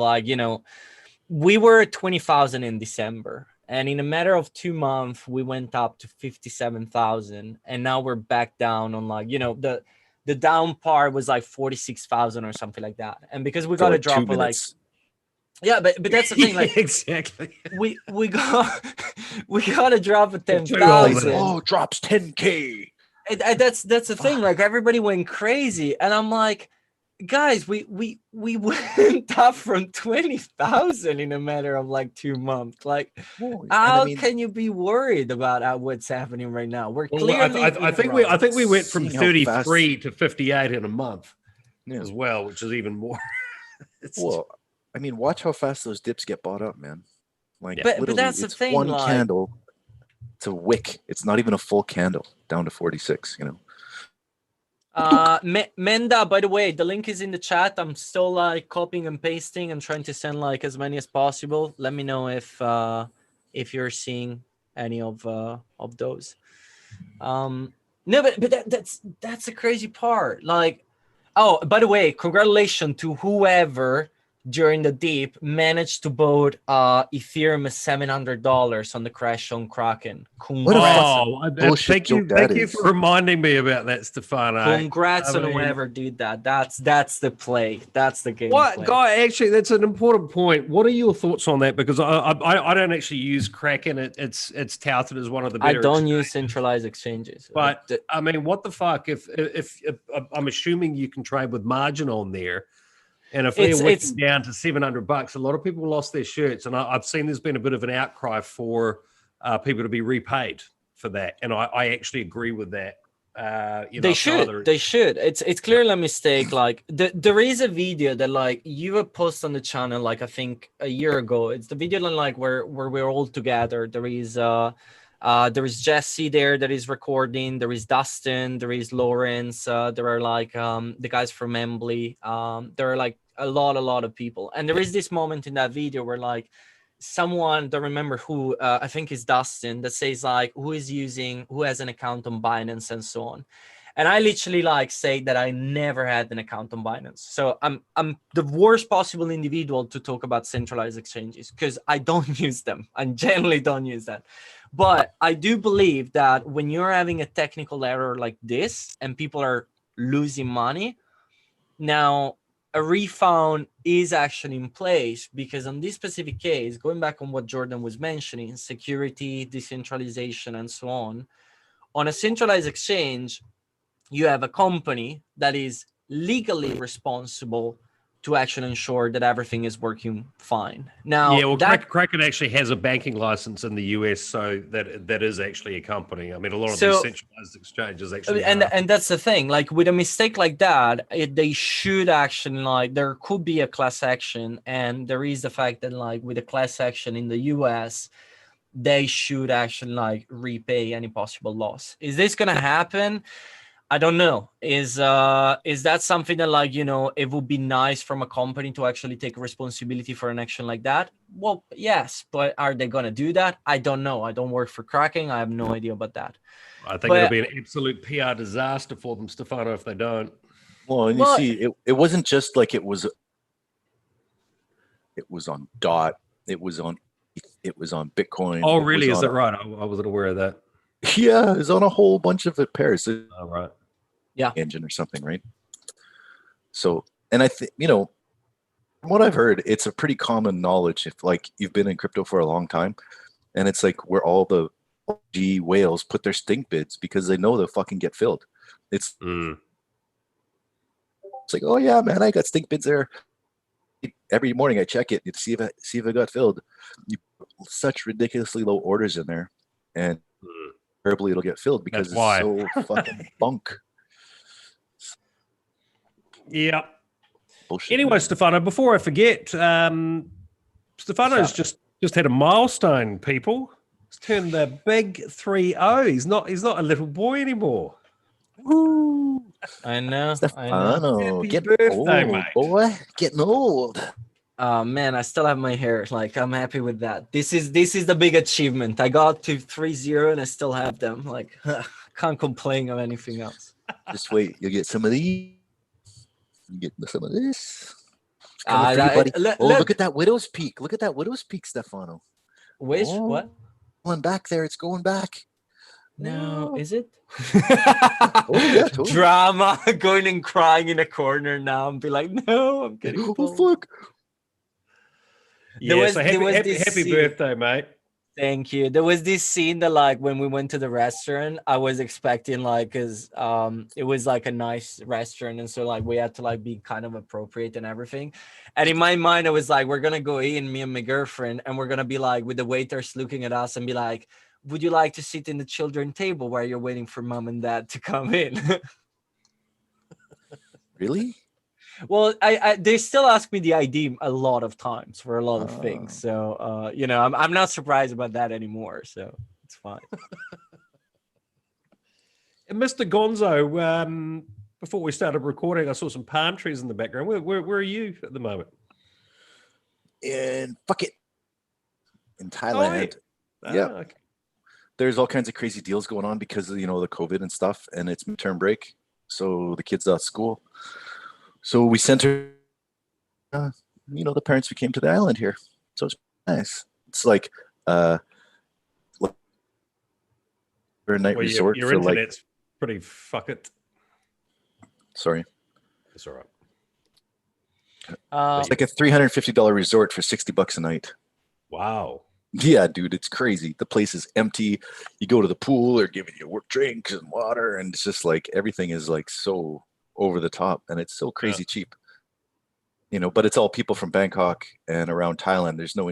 we were at 20,000 in December. And in a matter of 2 months, we went up to 57,000. And now we're back down on the down part was 46,000 or something like that. And because we got to drop but that's the thing. Exactly. We got to drop a 10,000. Oh, drops 10K. And that's the thing. Everybody went crazy. And I'm like, guys, we went up from 20,000 in a matter of 2 months. How can you be worried about what's happening right now? We're clearly. I think we went from 33 to 58 in a month as well, which is even more. Watch how fast those dips get bought up, man. But that's the thing. One candle. It's a wick. It's not even a full candle down to 46. Menda, by the way, the link is in the chat. I'm still copying and pasting and trying to send as many as possible. Let me know if you're seeing any of those. No, but that's the crazy part. Oh, by the way, congratulations to whoever during the dip managed to bought Ethereum at $700 on the crash on Kraken. What a Congrats. bullshit joke thank that you is. for reminding me about that, Stefano. Congrats I on mean, whoever did that. That's the play. That's the game. What play. guy? Actually, that's an important point. What are your thoughts on that? Because I don't actually use Kraken. It's touted as one of the I better. don't use centralized exchanges. But I mean, what the fuck? If I'm assuming you can trade with margin on there, and if they're wicking down to $700, a lot of people lost their shirts, and I've seen there's been a bit of an outcry for people to be repaid for that, and I actually agree with that. They should. It's clearly a mistake. Like there is a video that like you have posted on the channel like I think a year ago. It's the video like where we're all together. There is Jesse there that is recording. There is Dustin. There is Lawrence. There are like the guys from Embly. There are like a lot of people. And there is this moment in that video where like someone, don't remember who, I think is Dustin, that says like who has an account on Binance and so on. And I literally like say that I never had an account on Binance. So I'm the worst possible individual to talk about centralized exchanges because I don't use them. I generally don't use that. But I do believe that when you're having a technical error like this and people are losing money, now a refund is actually in place because on this specific case, going back on what Jordan was mentioning, security, decentralization, and so on a centralized exchange, you have a company that is legally responsible to actually ensure that everything is working fine. Now, yeah, well, Kraken actually has a banking license in the US, so that is actually a company. I mean, a lot of these centralized exchanges actually and that's the thing. Like with a mistake like that, they should actually like there could be a class action, and there is the fact that like with a class action in the US, they should actually like repay any possible loss. Is this gonna happen? I don't know. Is that something that like, you know, it would be nice from a company to actually take responsibility for an action like that? Well, yes, but are they going to do that? I don't know. I don't work for Kraken. I have no idea about that. I think it'll be an absolute PR disaster for them, Stefano, if they don't. Well, and you see, it wasn't just like it was on DOT. It was on Bitcoin. Oh, really? Is that right? I wasn't aware of that. Yeah, it's on a whole bunch of pairs. All right. Yeah. Engine or something, right? So, and I think, you know, from what I've heard, it's a pretty common knowledge if like you've been in crypto for a long time, and it's like where all the OG whales put their stink bids because they know they'll fucking get filled. It's like, oh yeah, man, I got stink bids there. Every morning I check it to see if it got filled. You put such ridiculously low orders in there, and probably it'll get filled because it's so fucking bunk. Yeah. Bullshit. Anyway, Stefano, before I forget, Stefano's just had a milestone, people. He's turned the big 3-0. He's not a little boy anymore. Woo! I know. Stefano, Happy getting birthday, old, mate. boy. Getting old. Oh man, I still have my hair. Like I'm happy with that. This is the big achievement. I got to 3-0 and I still have them. Like can't complain of anything else. Just wait, you'll get some of these. You get some of this. Look at that widow's peak. Look at that widow's peak, Stefano. Which what? Going back there, it's going back. No, is it? Yeah, totally. Drama, going and crying in a corner now and be like, no, I'm getting Oh fuck. Yeah, so happy birthday, mate. Thank you. There was this scene that like when we went to the restaurant, I was expecting like because it was like a nice restaurant, and so like we had to like be kind of appropriate and everything. And in my mind, I was like, we're gonna go in, me and my girlfriend, and we're gonna be like with the waiters looking at us and be like, would you like to sit in the children table while you're waiting for mom and dad to come in? Really? Well, they still ask me the ID a lot of times for a lot of things. So, you know, I'm not surprised about that anymore. So it's fine. And Mr. Gonzo, before we started recording, I saw some palm trees in the background. Where are you at the moment? In Thailand. Oh, yeah. Okay. There's all kinds of crazy deals going on because of, you know, the COVID and stuff, and it's midterm break. So the kids out of school. So we sent her the parents who came to the island here. So it's nice. It's like a night Well, resort your for like. internet's pretty fuck it. Sorry. It's all right. It's like a $350 resort for $60 a night. Wow. Yeah, dude, it's crazy. The place is empty. You go to the pool, they're giving you work drinks and water, and it's just like everything is like so over the top, and it's so crazy cheap. But it's all people from Bangkok and around Thailand. There's no,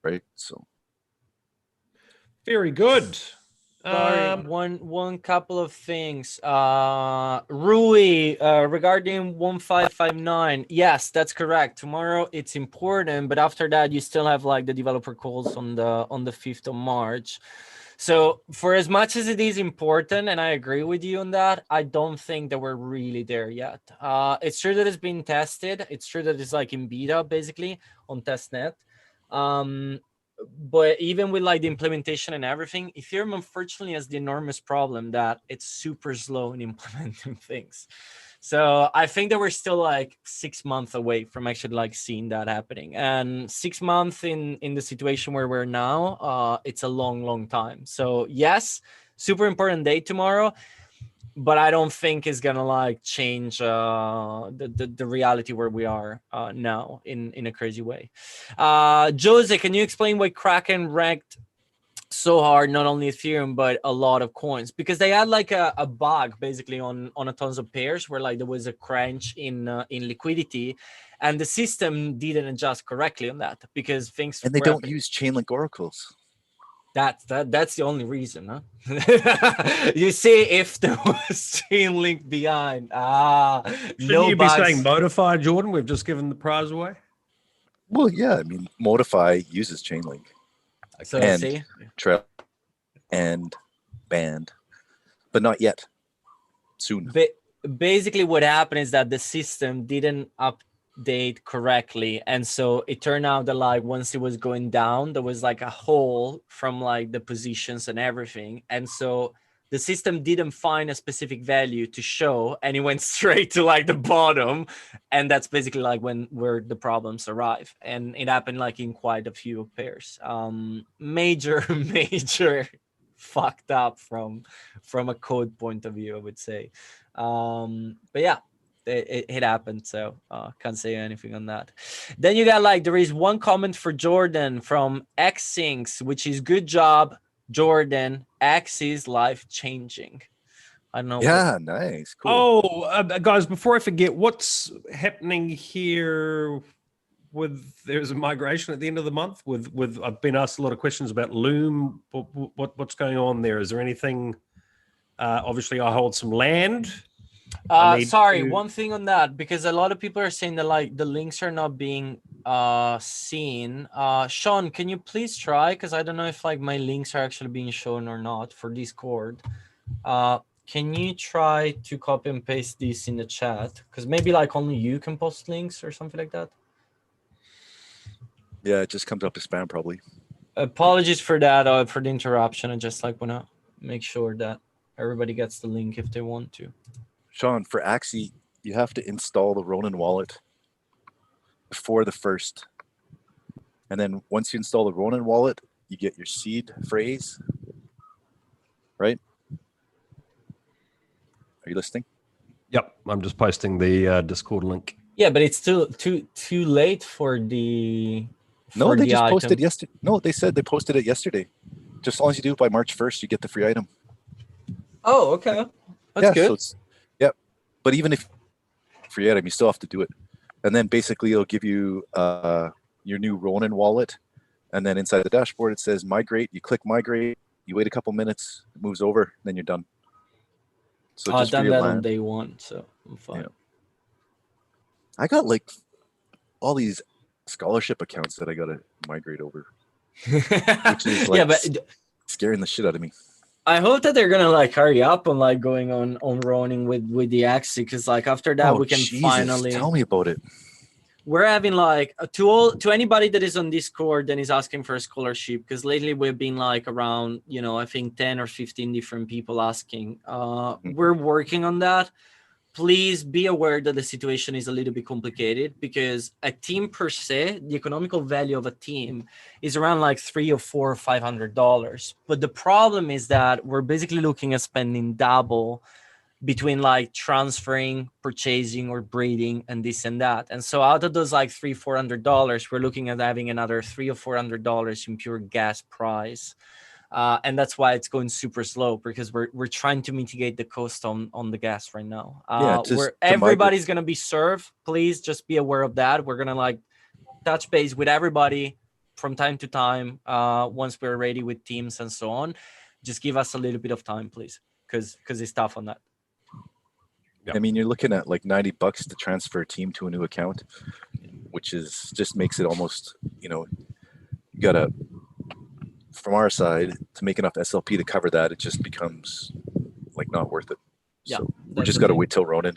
right? So very good. Sorry, one couple of things. Rui, regarding 1559. Yes, that's correct. Tomorrow it's important, but after that you still have like the developer calls on the 5th of March. So for as much as it is important, and I agree with you on that, I don't think that we're really there yet. It's true that it's been tested. It's true that it's like in beta basically on testnet. But even with like the implementation and everything, Ethereum unfortunately has the enormous problem that it's super slow in implementing things. So I think that we're still like 6 months away from actually like seeing that happening. And 6 months in the situation where we're now, it's a long time. So yes, super important day tomorrow, but I don't think it's gonna like change the reality where we are now in a crazy way. Jose, can you explain why Kraken ranked so hard, not only Ethereum but a lot of coins? Because they had like a bug basically on a tons of pairs where like there was a crunch in liquidity, and the system didn't adjust correctly on that because things and they don't use Chainlink oracles. That's the only reason, huh? You see, if there was Chainlink behind, Shouldn't you be saying Modify, Jordan? We've just given the prize away. Well, yeah, I mean, Modify uses Chainlink. So and see, Trail and Band, but not yet. Soon. Basically, what happened is that the system didn't update correctly, and so it turned out that like once it was going down, there was like a hole from like the positions and everything, and so the system didn't find a specific value to show, and it went straight to like the bottom, and that's basically like where the problems arrive, and it happened like in quite a few pairs. Major fucked up from a code point of view, I would say. But yeah, it happened, so can't say anything on that. Then you got like there is one comment for Jordan from Xinx, which is good job, Jordan. Axie's life changing. I don't know. Yeah, nice, cool. Oh, guys, before I forget, what's happening here? There's a migration at the end of the month. With I've been asked a lot of questions about Loom. What's going on there? Is there anything? Obviously, I hold some land. Sorry, one thing on that, because a lot of people are saying that like the links are not being seen. Sean, can you please try? Because I don't know if like my links are actually being shown or not for Discord. Can you try to copy and paste this in the chat? Because maybe like only you can post links or something like that. Yeah, it just comes up as spam probably. Apologies for that, for the interruption. I just like wanna make sure that everybody gets the link if they want to. Sean, for Axie, you have to install the Ronin wallet before the 1st. And then once you install the Ronin wallet, you get your seed phrase, right? Are you listening? Yep, I'm just posting the Discord link. Yeah, but it's still too late for the. No, they just item. posted yesterday. No, they said they posted it yesterday. Just as long as you do it by March 1st, you get the free item. Oh, okay. That's good. So but even if free item, you still have to do it. And then basically it'll give you your new Ronin wallet. And then inside the dashboard, it says migrate. You click migrate, you wait a couple minutes, it moves over, then you're done. So I've done that on day one, so I'm fine. Yeah. I got like all these scholarship accounts that I got to migrate over. Which is like scaring the shit out of me. I hope that they're gonna like hurry up on like going on Ronin with the Axie, because like after that we can finally tell me about it. We're having like to anybody that is on Discord and is asking for a scholarship, because lately we've been like around, I think 10 or 15 different people asking. We're working on that. please be aware that the situation is a little bit complicated, because a team per se, the economical value of a team is around like $300 or $400 or $500. But the problem is that we're basically looking at spending double between like transferring, purchasing, or breeding, and this and that. And so out of those like $300-400, we're looking at having another $300 or $400 in pure gas price. And that's why it's going super slow, because we're trying to mitigate the cost on the gas right now. Where everybody's going to be served. Please just be aware of that. We're going to like touch base with everybody from time to time once we're ready with teams and so on. Just give us a little bit of time, please, because it's tough on that. I mean, you're looking at like $90 to transfer a team to a new account, which is just makes it almost, you gotta, from our side, to make enough SLP to cover that, it just becomes like not worth it. Yeah, so we just got to wait till Ronin.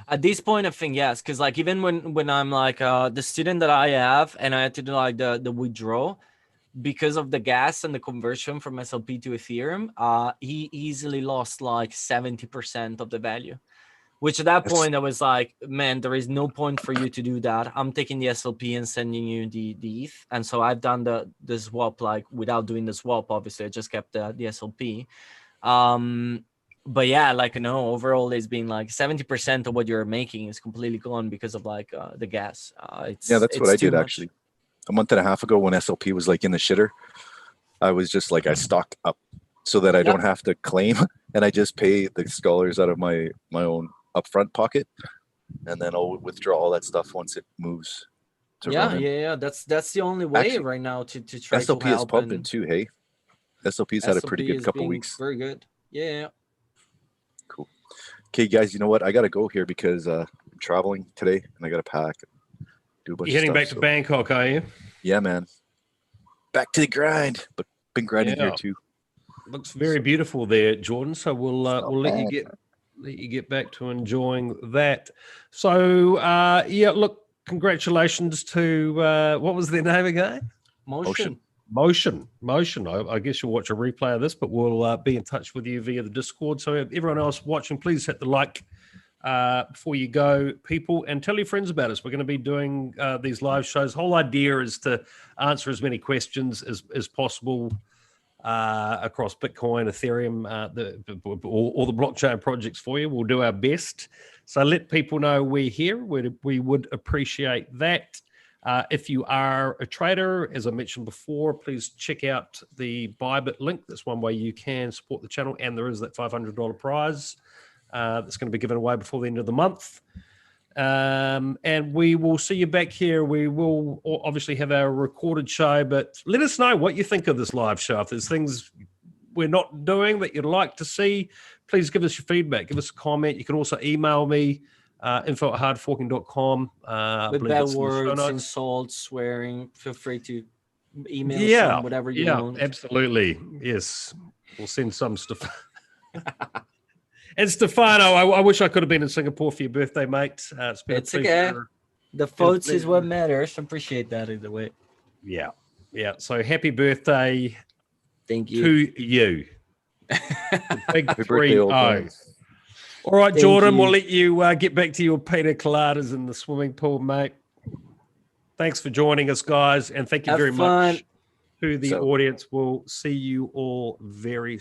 At this point, I think yes, because like even when I'm like the student that I have, and I had to do like the withdraw because of the gas and the conversion from SLP to Ethereum, he easily lost like 70% of the value. Which at that point I was like, man, there is no point for you to do that. I'm taking the SLP and sending you the ETH. And so I've done the swap, like without doing the swap, obviously I just kept the SLP. But yeah, like, overall it's been like 70% of what you're making is completely gone because of like the gas. That's what I did actually. A month and a half ago when SLP was like in the shitter, I was just like, I stocked up so that I don't have to claim, and I just pay the scholars out of my own upfront pocket, and then I'll withdraw all that stuff once it moves to Ronin. That's the only way actually, right now to try SLP to help. is pumping too, hey? SLP's had a pretty good couple weeks. Very good. Yeah. Cool. Okay, guys, you know what? I got to go here because I'm traveling today and I got to pack. Do a bunch You're heading of stuff, back to Bangkok, are you? Yeah, man. Back to the grind, but been grinding here too. Looks very beautiful there, Jordan. So we'll let you get back to enjoying that. So look, congratulations to what was their name again? Motion. I guess you'll watch a replay of this, but we'll be in touch with you via the Discord. So everyone else watching, please hit the like before you go, people, and tell your friends about us. We're going to be doing these live shows. The whole idea is to answer as many questions as possible across Bitcoin, Ethereum, all the blockchain projects for you. We'll do our best. So let people know we're here. We would appreciate that. If you are a trader, as I mentioned before, please check out the Bybit link. That's one way you can support the channel, and there is that $500 prize that's going to be given away before the end of the month. And we will see you back here. We will obviously have our recorded show, but let us know what you think of this live show. If there's things we're not doing that you'd like to see, please give us your feedback. Give us a comment. You can also email me, info@hardforking.com. With bad words, insults, swearing, feel free to email us whatever you want. Yeah, absolutely. Yes, we'll send some stuff. And Stefano, I wish I could have been in Singapore for your birthday, mate. It's okay. The photos is what matters. Appreciate that either way. Yeah. So happy birthday. Thank you. To you. Big 3-0. All right, Thank Jordan, you. we'll let you get back to your pina coladas in the swimming pool, mate. Thanks for joining us, guys, and thank you very much to the audience. We'll see you all very